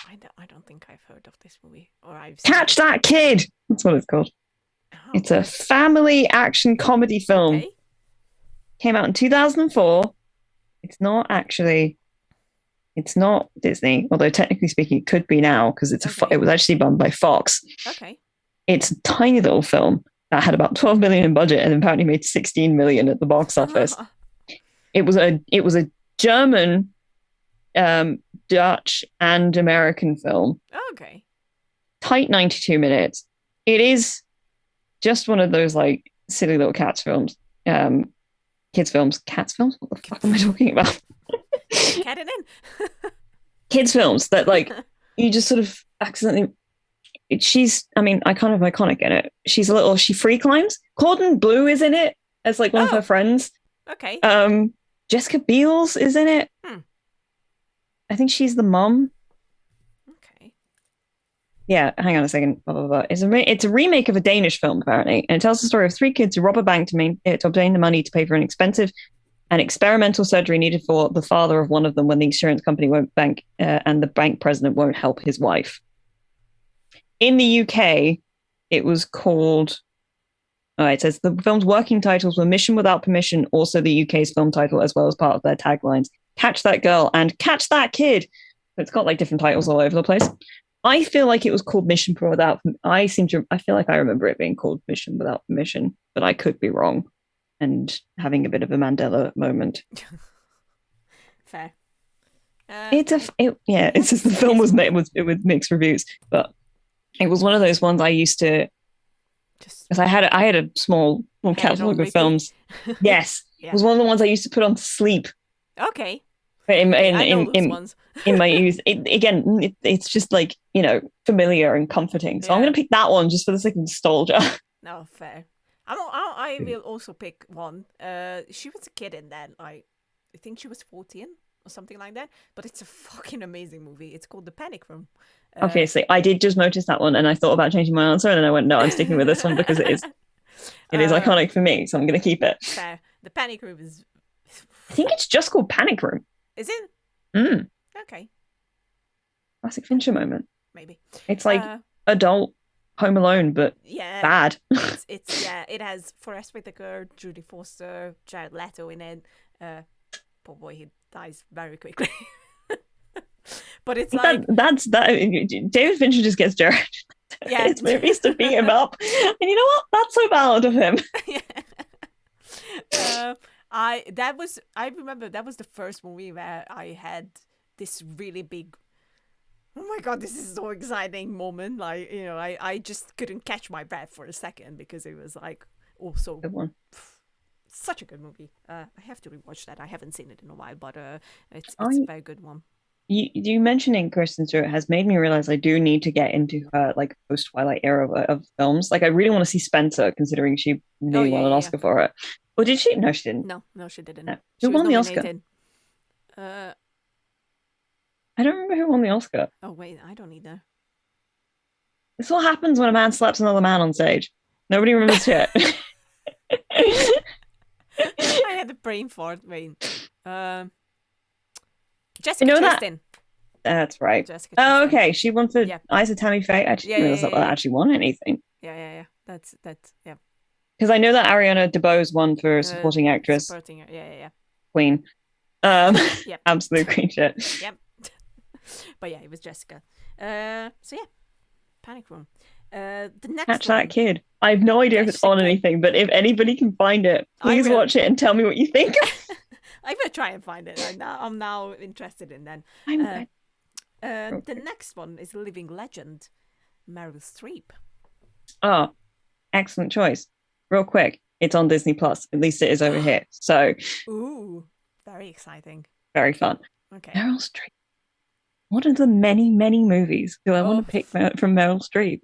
I don't think I've heard of this movie. Or I've seen Catch That Kid! That's what it's called. Oh. It's a family action comedy film. Okay. Came out in 2004. It's not Disney, although technically speaking, it could be now because it was actually done by Foxx. Okay. It's a tiny little film. that had about 12 million in budget and apparently made 16 million at the box office. It was a German, Dutch, and American film. Okay. Tight 92 minutes. It is just one of those like silly little cats films. Kids films. Cats films? What the fuck am I talking about? Cat it in. Kids films that like you just sort of accidentally. She's, I mean, kind of iconic in it. She free climbs. Cordon Bleu is in it as like one of her friends. Okay. Jessica Biel's is in it. I think she's the mum. Okay. Yeah, hang on a second. Blah, blah, blah. It's a remake of a Danish film, apparently, and it tells the story of 3 kids who rob a bank to obtain the money to pay for an expensive and experimental surgery needed for the father of one of them when the insurance company won't bank and the bank president won't help his wife. In the UK, it was called... it says the film's working titles were Mission Without Permission, also the UK's film title, as well as part of their taglines, Catch That Girl and Catch That Kid. It's got like different titles all over the place. I feel like it was called Mission Without... I feel like I remember it being called Mission Without Permission, but I could be wrong and having a bit of a Mandela moment. Fair. It's just the film was made with mixed reviews, but it was one of those ones I used to... Because I had a small catalog of films. Yes, yeah. It was one of the ones I used to put on to sleep. Okay. In my youth, it's just like, you know, familiar and comforting. So I'm going to pick that one just for the sake of nostalgia. No, fair. I will also pick one. She was a kid in that. I think she was 14 or something like that. But it's a fucking amazing movie. It's called The Panic Room. Obviously, I did just notice that one, and I thought about changing my answer, and then I went, no, I'm sticking with this one because it is iconic for me, so I'm going to keep it. Fair. The Panic Room is... I think it's just called Panic Room. Is it? Okay. Classic Fincher moment. Maybe. It's like adult Home Alone, but bad. It has Forest Whitaker, Judy Foster, Jared Leto in it. Poor boy, he dies very quickly. But it's like that's David Fincher just gets Jared his movies to beat him up, and you know what? That's so valid of him. I remember that was the first movie where I had this really big, oh my god, this is so exciting moment. Like, you know, I just couldn't catch my breath for a second because it was like also good one. Such a good movie. I have to rewatch that. I haven't seen it in a while, but it's a very good one. You mentioning Kristen Stewart has made me realize I do need to get into her like post Twilight era of films. Like I really want to see Spencer, considering she nearly won an Oscar for it. Or did she? No, she didn't. No, she didn't. No. Who won the Oscar? I don't remember who won the Oscar. Oh wait, I don't either. This is what happens when a man slaps another man on stage. Nobody remembers shit. I had a brain fart. Wait. Jessica Chastain. That's right. Jessica Chastain. Okay. She won for Eyes of Tammy Faye. I didn't realize that actually won anything. Yeah. That's yeah. Because I know that Ariana DeBose won for supporting actress. Supporting, yeah. Queen. Yep. Absolute queen shit. Yep. But yeah, it was Jessica. So yeah, Panic Room. The next Catch That Kid. I have no idea if it's on anything, but if anybody can find it, please watch it and tell me what you think. I'm gonna try and find it. I'm now interested in that. The next one is Living Legend, Meryl Streep. Oh, excellent choice. Real quick, it's on Disney Plus. At least it is over here. So, ooh, very exciting. Very fun. Okay. Meryl Streep. What are the many, many movies do I want to pick from Meryl Streep?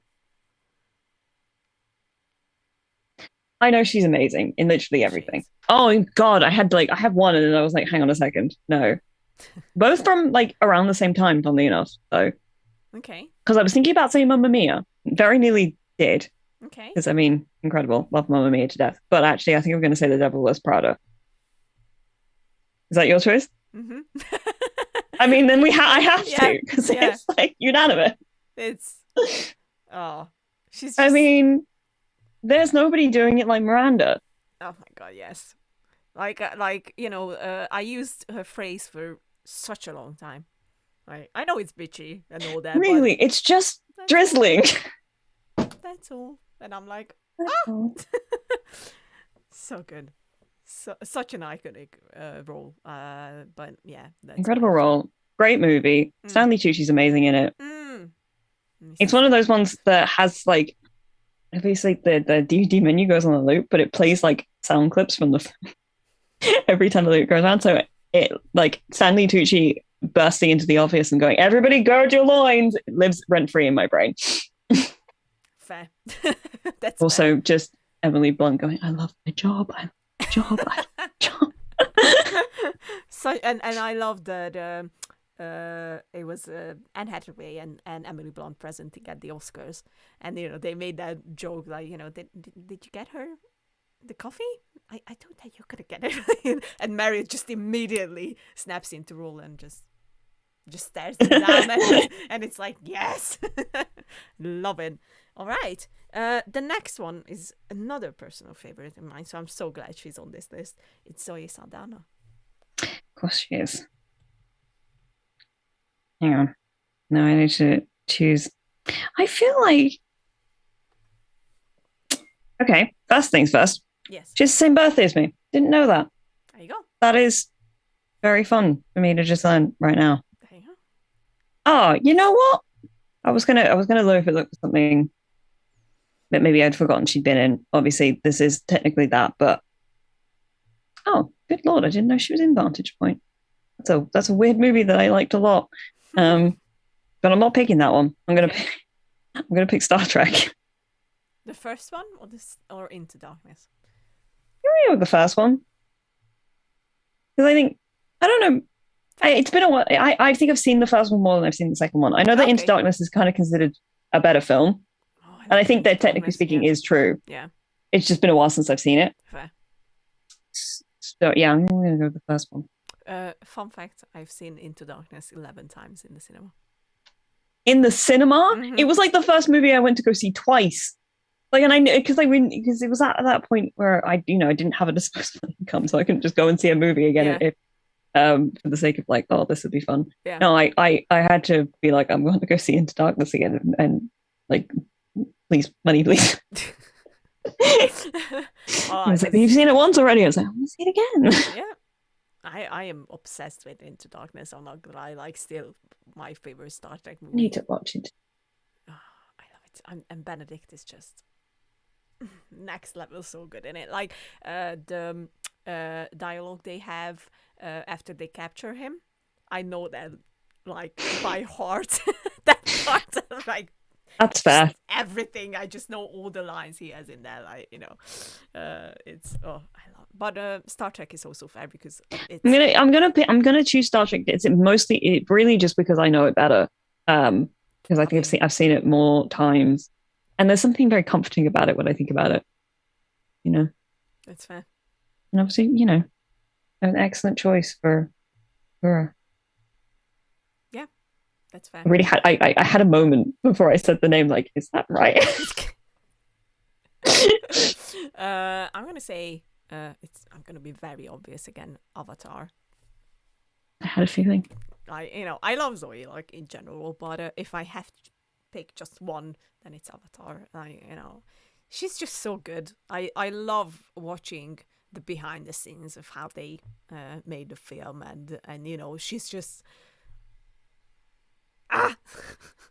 I know she's amazing in literally everything. Oh God, I have one, and then I was like, hang on a second, no. Both from like around the same time, funnily enough. So, okay. Because I was thinking about saying Mamma Mia, very nearly did. Okay. Because I mean, incredible, love Mamma Mia to death. But actually, I think I'm going to say The Devil Wears Prada. Is that your choice? Mm-hmm. I mean, then I have to because it's like unanimous. It's she's. Just... I mean, there's nobody doing it like Miranda. Oh my God, yes. Like you know, I used her phrase for such a long time. I know it's bitchy and all that. Really, it's just drizzling. that's all. And I'm like, so good. Such an iconic role. But yeah, that's incredible role. Great movie. Stanley Tucci's amazing in it. It's one of those ones that has like, obviously the DVD menu goes on a loop, but it plays like sound clips from the every time the loop goes around. So it like Stanley Tucci bursting into the office and going, "Everybody gird your loins," it lives rent free in my brain. Fair. That's also fair. Just Emily Blunt going, "I love my job. I love my job. I love my job." So and I love that it was Anne Hathaway and Emily Blunt presenting at the Oscars, and they made that joke like, did you get her the coffee? I thought that you could have get it. And Mary just immediately snaps into role and just stares them down, and it's like, yes. Love it. All right. The next one is another personal favorite of mine, so I'm so glad she's on this list. It's Zoe Saldana. Of course she is. Hang on. Now I need to choose. I feel like... Okay, first things first. Yes. She has the same birthday as me. Didn't know that. There you go. That is very fun for me to just learn right now. There you go. Oh, you know what? I was gonna look if it looked for something that maybe I'd forgotten she'd been in. Obviously, this is technically that, but oh, good lord, I didn't know she was in Vantage Point. That's a weird movie that I liked a lot. But I'm not picking that one. I'm gonna pick Star Trek. The first one or Into Darkness? You're with the first one. Because I don't know. It's been a while. I think I've seen the first one more than I've seen the second one. I know that Into Darkness is kind of considered a better film. And I think that technically speaking is true. Yeah. It's just been a while since I've seen it. Fair. So yeah, I'm going to go with the first one. Fun fact, I've seen Into Darkness 11 times in the cinema. In the cinema? Mm-hmm. It was like the first movie I went to go see twice. Like, and I knew because it was at that point where I didn't have a disposable income, so I couldn't just go and see a movie again if for the sake of like, oh, this would be fun. Yeah. No, I had to be like, I'm going to go see Into Darkness again, and like, please, money, please. I was like, you've seen it once already. I was like, I want to see it again. Yeah. I am obsessed with Into Darkness. I'm not gonna lie, like, still my favorite Star Trek movie. I need to watch it. Oh, I love it. And Benedict is just next level, so good in it. Like the dialogue they have after they capture him, I know that like by heart. That part, like, that's fair. Everything, I just know all the lines he has in there. Like, it's I love. But Star Trek is also fair because it's... I'm gonna choose Star Trek. It's really just because I know it better. Because I think I've seen it more times, and there's something very comforting about it when I think about it. That's fair. And obviously, an excellent choice for her. Yeah, that's fair. I really had I had a moment before I said the name. Like, is that right? I'm gonna say. I'm gonna be very obvious again. Avatar. I had a feeling. I love Zoe, like, in general, but if I have to pick just one, then it's Avatar. She's just so good. I love watching the behind the scenes of how they made the film, and she's just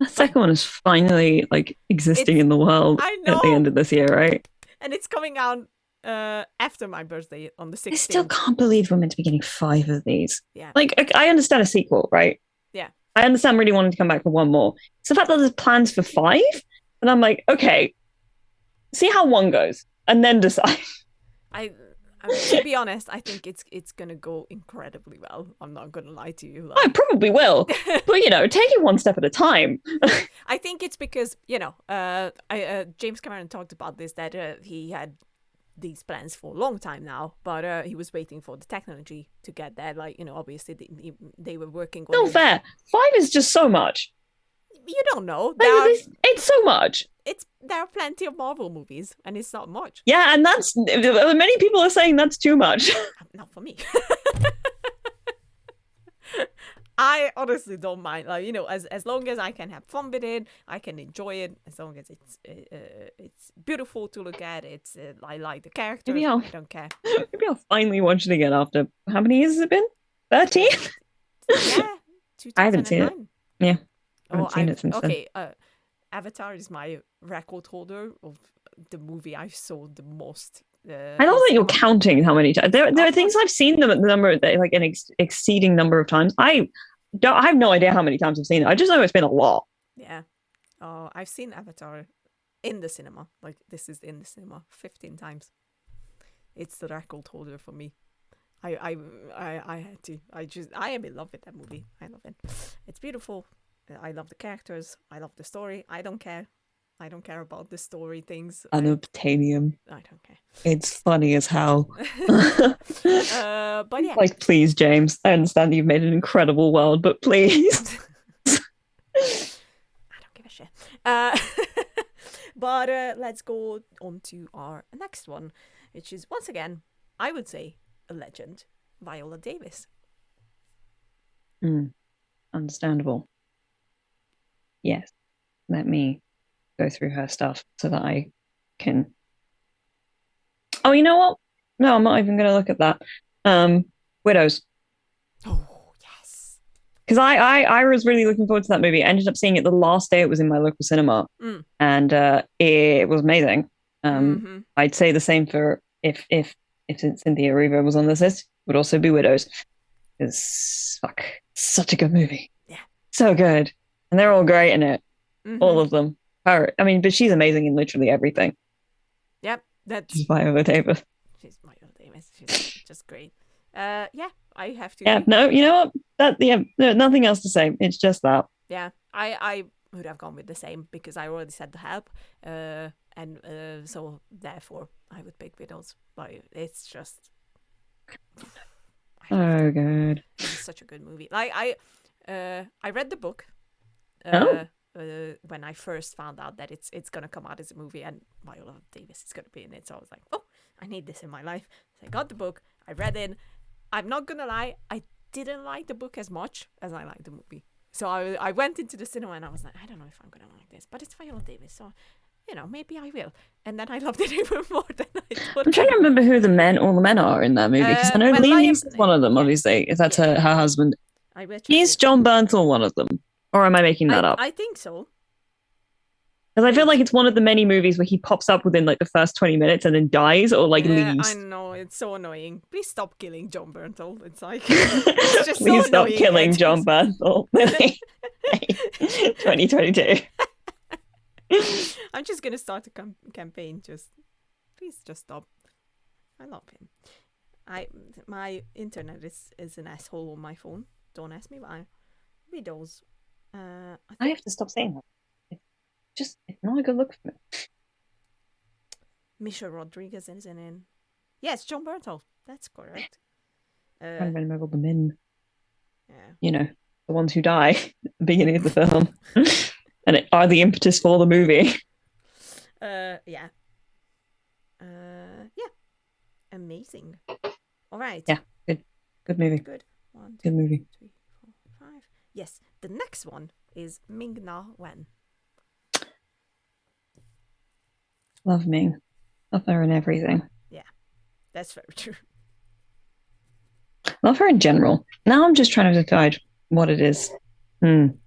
The second one is finally like existing in the world at the end of this year, right? And it's coming out after my birthday on the 16th. I still can't believe we're meant to be getting 5 of these. Yeah. Like, I understand a sequel, right? Yeah. I understand really wanting to come back for one more. It's the fact that there's plans for 5, and I'm like, okay, see how one goes, and then decide. To be honest, I think it's gonna go incredibly well. I'm not gonna lie to you. I probably will, but take it one step at a time. I think it's because James Cameron talked about this, that he had these plans for a long time now, but he was waiting for the technology to get there. Like, obviously they were working on... No fair. 5 is just so much. You don't know. It's so much. There are plenty of Marvel movies, and it's not much. Yeah, and many people are saying that's too much. Not for me. I honestly don't mind. Like, as long as I can have fun with it, I can enjoy it. As long as it's beautiful to look at. I like the characters. Maybe I'll I don't care. maybe I'll finally watch it again after how many years has it been? 13? Yeah, I haven't seen it. 2009. Yeah. I Oh, haven't seen it since then. okay. Avatar is my record holder of the movie I saw the most. I love that you're counting how many times. There are things I've seen them at the number like an exceeding number of times. I have no idea how many times I've seen it. I just know it's been a lot. Yeah. Oh, I've seen Avatar in the cinema. Like, this is in the cinema 15 times. It's the record holder for me. I had to. I am in love with that movie. I love it. It's beautiful. I love the characters. I love the story. I don't care. I don't care about the story things. Unobtainium. I don't care. It's funny as hell. But yeah. Like, please, James. I understand that you've made an incredible world, but please. I don't give a shit. But let's go on to our next one, which is, once again, I would say, a legend, Viola Davis. Understandable. Yes. Let me go through her stuff so that I can. Oh, you know what? No, I'm not even going to look at that. Widows. Oh, yes. Because I was really looking forward to that movie. I ended up seeing it the last day it was in my local cinema, and it was amazing. I'd say the same for if Cynthia Erivo was on this list, would also be Widows. It's such a good movie. Yeah, so good, and they're all great in it, all of them. Her, I mean, but she's amazing in literally everything. Yep, that's Viola Davis. She's Viola Davis. She's just great. Yeah, I have to. Yeah, no, you know what? Nothing else to say. It's just that. Yeah, I would have gone with the same because I already said The Help, and so therefore I would pick Widows. Like, it's just so good. It's such a good movie. Like, I read the book. When I first found out that it's gonna come out as a movie and Viola Davis is gonna be in it, so I was like, oh, I need this in my life. So I got the book, I read it. I'm not gonna lie, I didn't like the book as much as I liked the movie. So I went into the cinema and I was like, I don't know if I'm gonna like this, but it's Viola Davis, so maybe I will. And then I loved it even more than I thought. I'm trying to remember who all the men are in that movie, because I know Liam Neeson's one of them, obviously. If that's her husband. Is John Bernthal one of them? Or am I making that up? I think so. Because I feel like it's one of the many movies where he pops up within like the first 20 minutes and then dies or like leaves. I know, it's so annoying. Please stop killing John Bernthal. It's like, it's just please so stop annoying. Killing John Bernthal. 2022. I'm just gonna start a campaign. Please just stop. I love him. My internet is an asshole on my phone. Don't ask me why. Widows. I have to stop saying that. It's not a good look for me. Misha Rodriguez is in it. Yes, John Bernthal. That's correct. I can't remember the men. Yeah. You know, the ones who die at the beginning of the film. And are the impetus for the movie. Yeah. Yeah. Amazing. All right. Yeah, good movie. Good. 1, 2, good movie. 3, 4, 5. Yes. The next one is Ming-Na Wen. Love Ming. Love her in everything. Yeah, that's very true. Love her in general. Now I'm just trying to decide what it is. Thing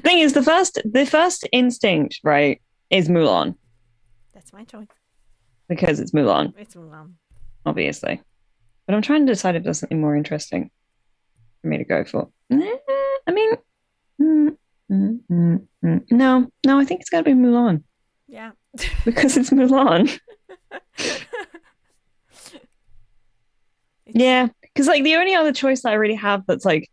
is, the first instinct, right, is Mulan. That's my choice. Because it's Mulan. It's Mulan. Obviously. But I'm trying to decide if there's something more interesting for me to go for. I mean, no, I think it's got to be Mulan. Yeah. Because it's Mulan. Yeah, because like the only other choice that I really have that's like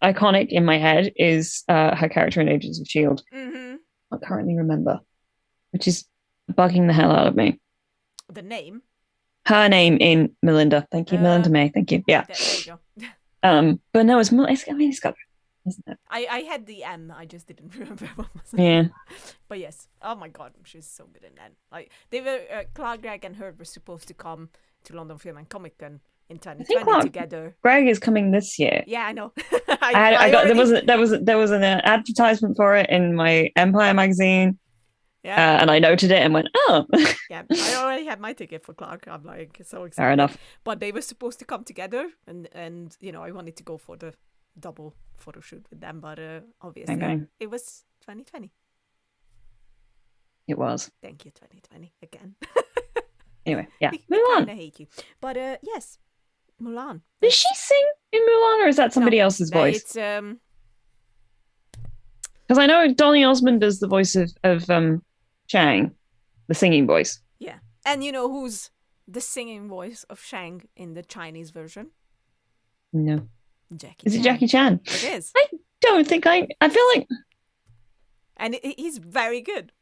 iconic in my head is her character in Agents of S.H.I.E.L.D. I can't currently remember, which is bugging the hell out of me. The name? Her name in Melinda. Thank you, Melinda May. Thank you. Yeah. There you go. But no, it's got. Isn't it? I had the M, I just didn't remember what was it. Yeah. But yes, oh my god, she's so good in that. Like, they were Clark Gregg and her were supposed to come to London Film and Comic Con in I think 2020 together. Greg is coming this year. Yeah, I know. I got there was an advertisement for it in my Empire magazine. Yeah. And I noted it and went, oh. Yeah, I already had my ticket for Clark. I'm like so excited. Fair enough. But they were supposed to come together, and you know, I wanted to go for the double photo shoot with them, but obviously it was 2020. It was. Thank you, 2020 again. Anyway, yeah. Mulan. I hate you, but yes, Mulan. Does she sing in Mulan, or is that somebody else's voice? It's because I know Donny Osmond does the voice of Chang, the singing voice. Yeah, and you know who's the singing voice of Shang in the Chinese version? No. Jackie Chan. Is it Jackie Chan? It is. I don't think I feel like... And he's very good.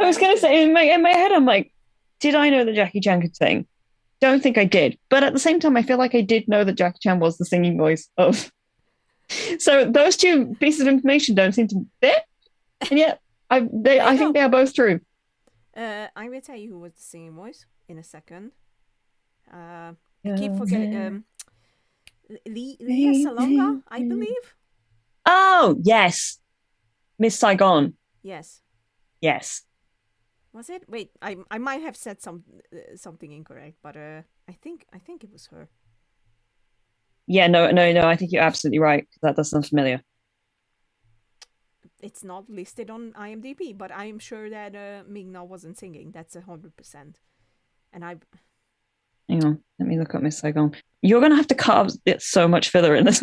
I was going to say, in my head, I'm like, did I know that Jackie Chan could sing? Don't think I did. But at the same time, I feel like I did know that Jackie Chan was the singing voice of... So those two pieces of information don't seem to fit. And yet, I think they are both true. I will tell you who was the singing voice in a second. I keep forgetting... Leah Salonga, I believe. Oh, yes. Miss Saigon. Yes. Yes. Was it? Wait, I might have said something incorrect, but I think it was her. Yeah, no. I think you're absolutely right. That does sound familiar. It's not listed on IMDb, but I'm sure that Ming-Na wasn't singing. That's 100%. And I. Hang on, let me look up Miss Saigon. You're gonna have to carve it so much filler in this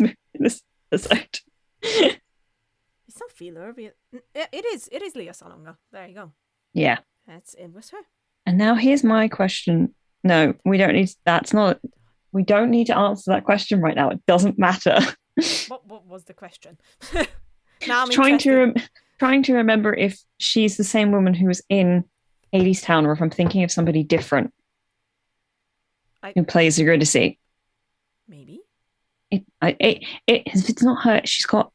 episode. It's not filler. It is Leah Salonga. There you go. Yeah. It was her. And now here's my question. No, we don't need. We don't need to answer that question right now. It doesn't matter. What was the question? Now I'm trying to remember if she's the same woman who was in Hadestown, or if I'm thinking of somebody different who plays Eurydice. Maybe. If it's not her, she's got.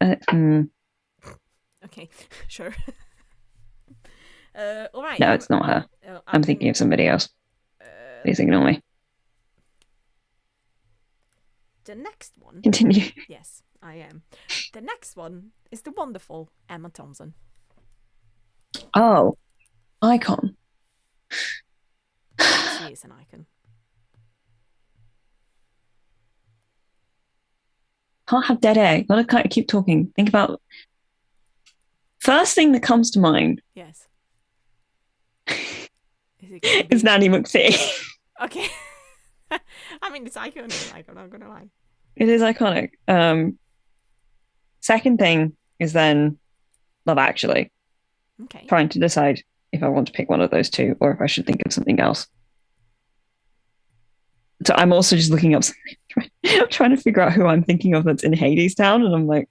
Okay, sure. All right. No, it's not her. I'm thinking of somebody else. Please ignore me. The next one. Continue. Yes, I am. The next one is the wonderful Emma Thompson. Oh, icon. She is an icon. Can't have dead air. Gotta kind of keep talking. Think about. First thing that comes to mind. Yes. It's Nanny McPhee. Okay. I mean, it's iconic. I'm not gonna lie. It is iconic. Second thing is then Love Actually. Okay. Trying to decide if I want to pick one of those two or if I should think of something else. So I'm also just looking up something. I'm trying to figure out who I'm thinking of that's in Hadestown, and I'm like,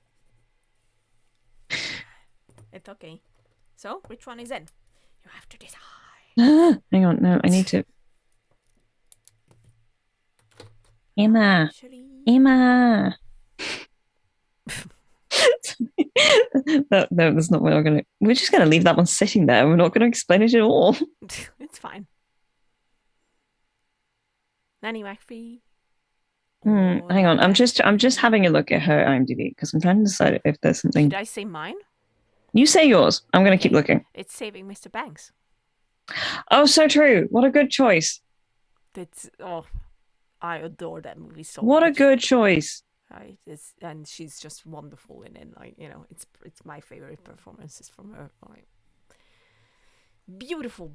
it's okay. So, which one is in? You have to decide. Hang on, no, I need to. Emma. No, that's not what we're gonna. We're just gonna leave that one sitting there. We're not gonna explain it at all. It's fine. Nanny McPhee. Hang on, I'm just having a look at her IMDb because I'm trying to decide if there's something. Should I say mine? You say yours. I'm gonna keep looking. It's Saving Mr. Banks. Oh, so true. What a good choice. I adore that movie so much. What a good choice. Right, and she's just wonderful in it. Like, you know, it's my favorite performances from her. Like, beautiful.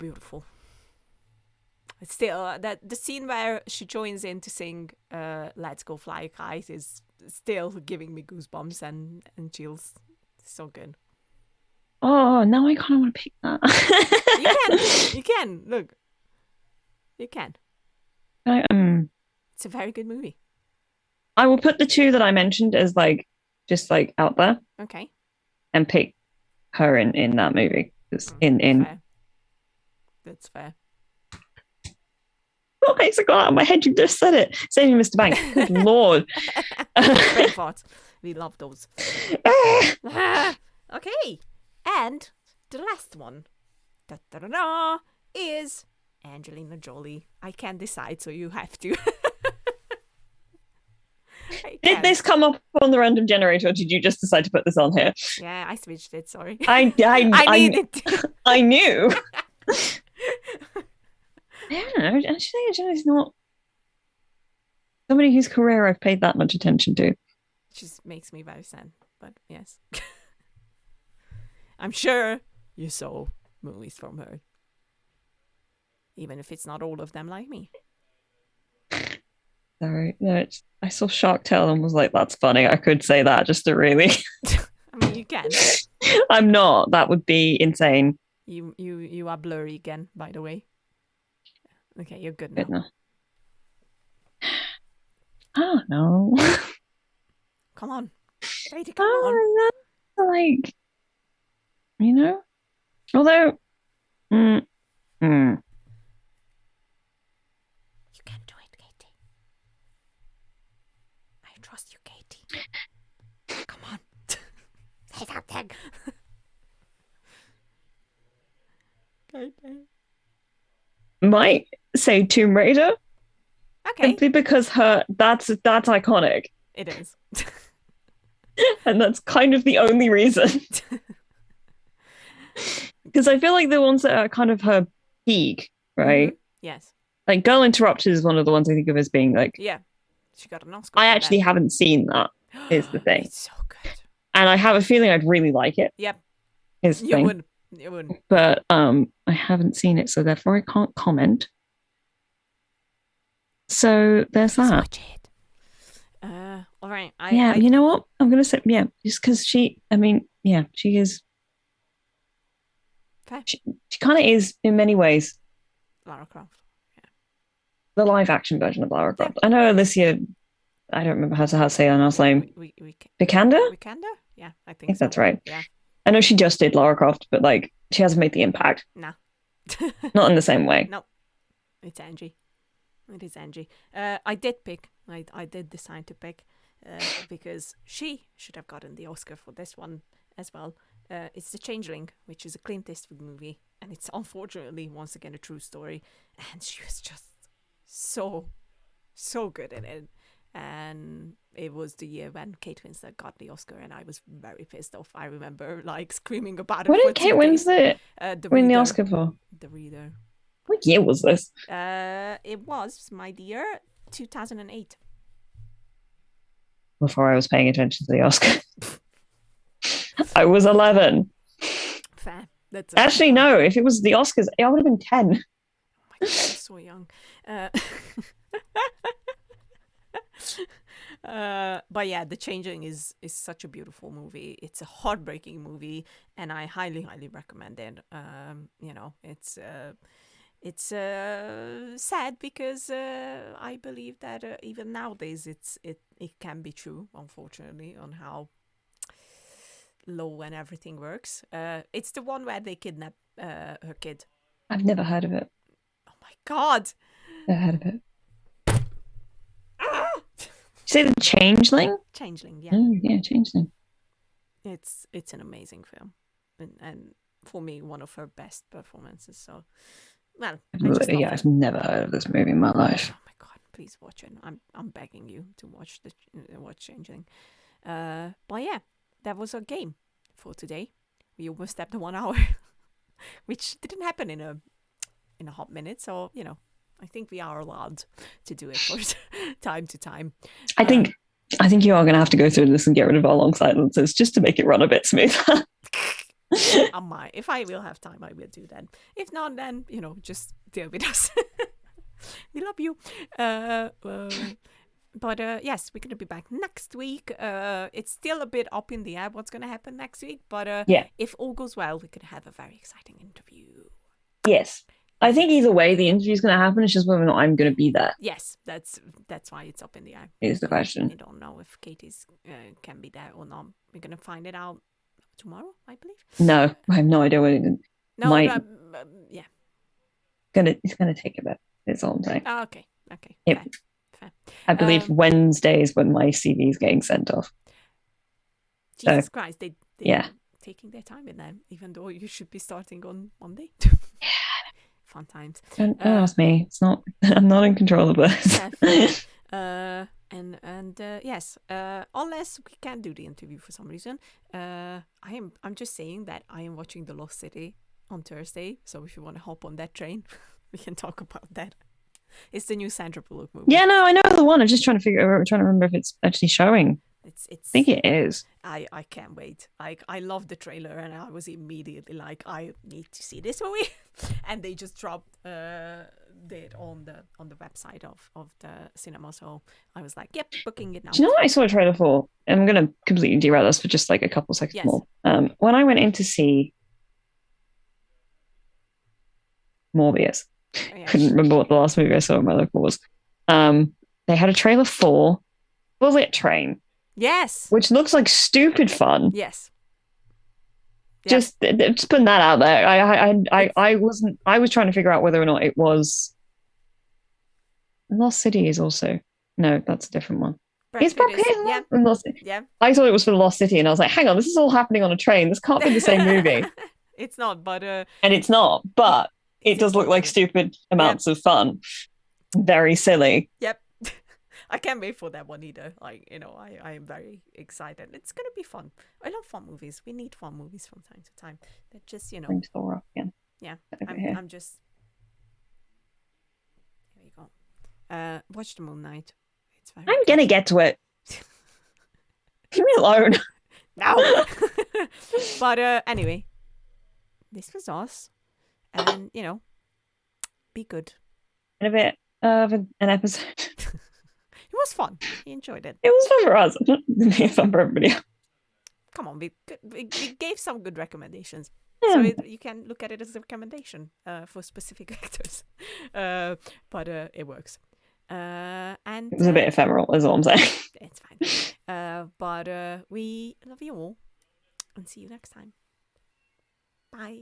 It's still that the scene where she joins in to sing "Let's Go Fly a Kite" is still giving me goosebumps and chills. It's so good. Oh, now I kind of want to pick that. You can look. You can. It's a very good movie. I will put the two that I mentioned as just out there. Okay. And pick her in that movie. Fair. That's fair. Okay, so got out of my head. You just said it. Saving Mr. Banks. Good Lord. Great thoughts. We love those. Okay. And the last one is Angelina Jolie. I can't decide, so you have to. Did this come up on the random generator, or did you just decide to put this on here? Yeah, I switched it. Sorry. I needed to. I knew. I don't know. Actually, Angeline's not somebody whose career I've paid that much attention to. Just makes me very sad. But yes, I'm sure you saw movies from her, even if it's not all of them like me. Sorry, no, I saw Shark Tale and was like, "That's funny." I could say that just to really. I mean, you can. I'm not. That would be insane. You are blurry again, by the way. Okay, you're good now. Good now. Oh no! Come on, Katie, come on. Like, you know, although, you can do it, Katie. I trust you, Katie. Come on, say something. Okay. might say Tomb Raider. Okay. Simply because that's iconic. It is. And that's kind of the only reason. Because I feel like the ones that are kind of her peak, right? Mm-hmm. Yes. Like Girl Interrupted is one of the ones I think of as being like... Yeah. She got an Oscar. I actually haven't seen that, is the thing. It's so good. And I have a feeling I'd really like it. Yep. Is the thing. You would. But I haven't seen it, so therefore I can't comment. So there's that. Watch it. All right. You know what? I'm going to say, just because she is. Fair. She kind of is in many ways. Lara Croft. Yeah. The live action version of Lara Croft. I know Alicia, I don't remember how to say her last name. Vikander? Vikander? Yeah, I think so. That's right. Yeah. I know she just did Lara Croft, but like she hasn't made the impact. No. Not in the same way. No. It's Angie. It is Angie. I did pick. I did decide to pick because she should have gotten the Oscar for this one as well. It's The Changeling, which is a Clint Eastwood movie, and it's unfortunately once again a true story. And she was just so good in it. And it was the year when Kate Winslet got the Oscar, and I was very pissed off. I remember like screaming about it. What did Kate Winslet win the Oscar for? The Reader. What year was this? It was, my dear, 2008. Before I was paying attention to the Oscar. I was 11. Fair. That's actually no. If it was the Oscars, I would have been 10. Oh my God, you're so young. But yeah, The Changeling is such a beautiful movie. It's a heartbreaking movie, and I highly recommend it. It's sad because I believe that even nowadays it can be true, unfortunately, on how law and everything works. It's the one where they kidnap her kid. I've never heard of it. Oh my God! Never heard of it. You say The Changeling? Changeling, yeah. Oh, yeah, Changeling. It's an amazing film, and for me, one of her best performances. So, well, I've never heard of this movie in my life. Oh my God, please watch it! I'm begging you to watch Changeling. But yeah, that was our game for today. We almost stepped the 1 hour, which didn't happen in a hot minute. So I think we are allowed to do it for time to time. I think you are going to have to go through this and get rid of our long silences just to make it run a bit smoother. I might. If I will have time, I will do that. If not, then just deal with us. We love you. But yes, we're gonna be back next week. It's still a bit up in the air what's gonna happen next week. But if all goes well, we could have a very exciting interview. Yes. I think either way, the interview's going to happen. It's just whether or not I'm going to be there. Yes, that's why it's up in the air. Is the question. I don't know if Katie's can be there or not. We're going to find it out tomorrow, I believe. No, I have no idea what it is. No, yeah. It's gonna take a bit. That's all I'm saying. Oh, okay. Yep. Fair. I believe Wednesday is when my CV is getting sent off. Jesus Christ, they taking their time in there, even though you should be starting on Monday. Yeah. fun times. Don't ask me. It's not. I'm not in control of this. Yes, unless we can't do the interview for some reason, I'm just saying that I am watching The Lost City on Thursday. So if you want to hop on that train, we can talk about that. It's the new Sandra Bullock movie. Yeah, no, I know the one. I'm just trying to remember if it's actually showing. I think it is. I can't wait. I love the trailer, and I was immediately like, I need to see this movie. And they just dropped it on the website of the cinema. So I was like, yep, booking it now. Do you know what I saw a trailer for? I'm gonna completely derail this for just like a couple seconds more. When I went in to see Morbius, couldn't remember what the last movie I saw in my local was. They had a trailer for Bullet Train. Yes. Which looks like stupid fun. Yes. Yep. Just putting that out there. I was trying to figure out whether or not it was Lost City is also no, that's a different one. It's Brad Pitt. Yeah. I thought it was for the Lost City, and I was like, hang on, this is all happening on a train. This can't be the same movie. It's not, but and it's not, but it does look like stupid amounts of fun. Very silly. Yep. I can't wait for that one either. Like, I am very excited. It's gonna be fun. I love fun movies. We need fun movies from time to time. That just, Bring Thor up again. Yeah. I'm just. Here you go. Watch the Moon Knight. It's very. I'm gonna get to it. Leave me alone. No. But anyway, this was us, and be good. And a bit of an episode. It was fun. He enjoyed it. It was fun for us. It was fun for everybody. Come on, we gave some good recommendations. Yeah. So you can look at it as a recommendation for specific actors. But it works. And it was a bit ephemeral, is all I'm saying. It's fine. But we love you all. And see you next time. Bye.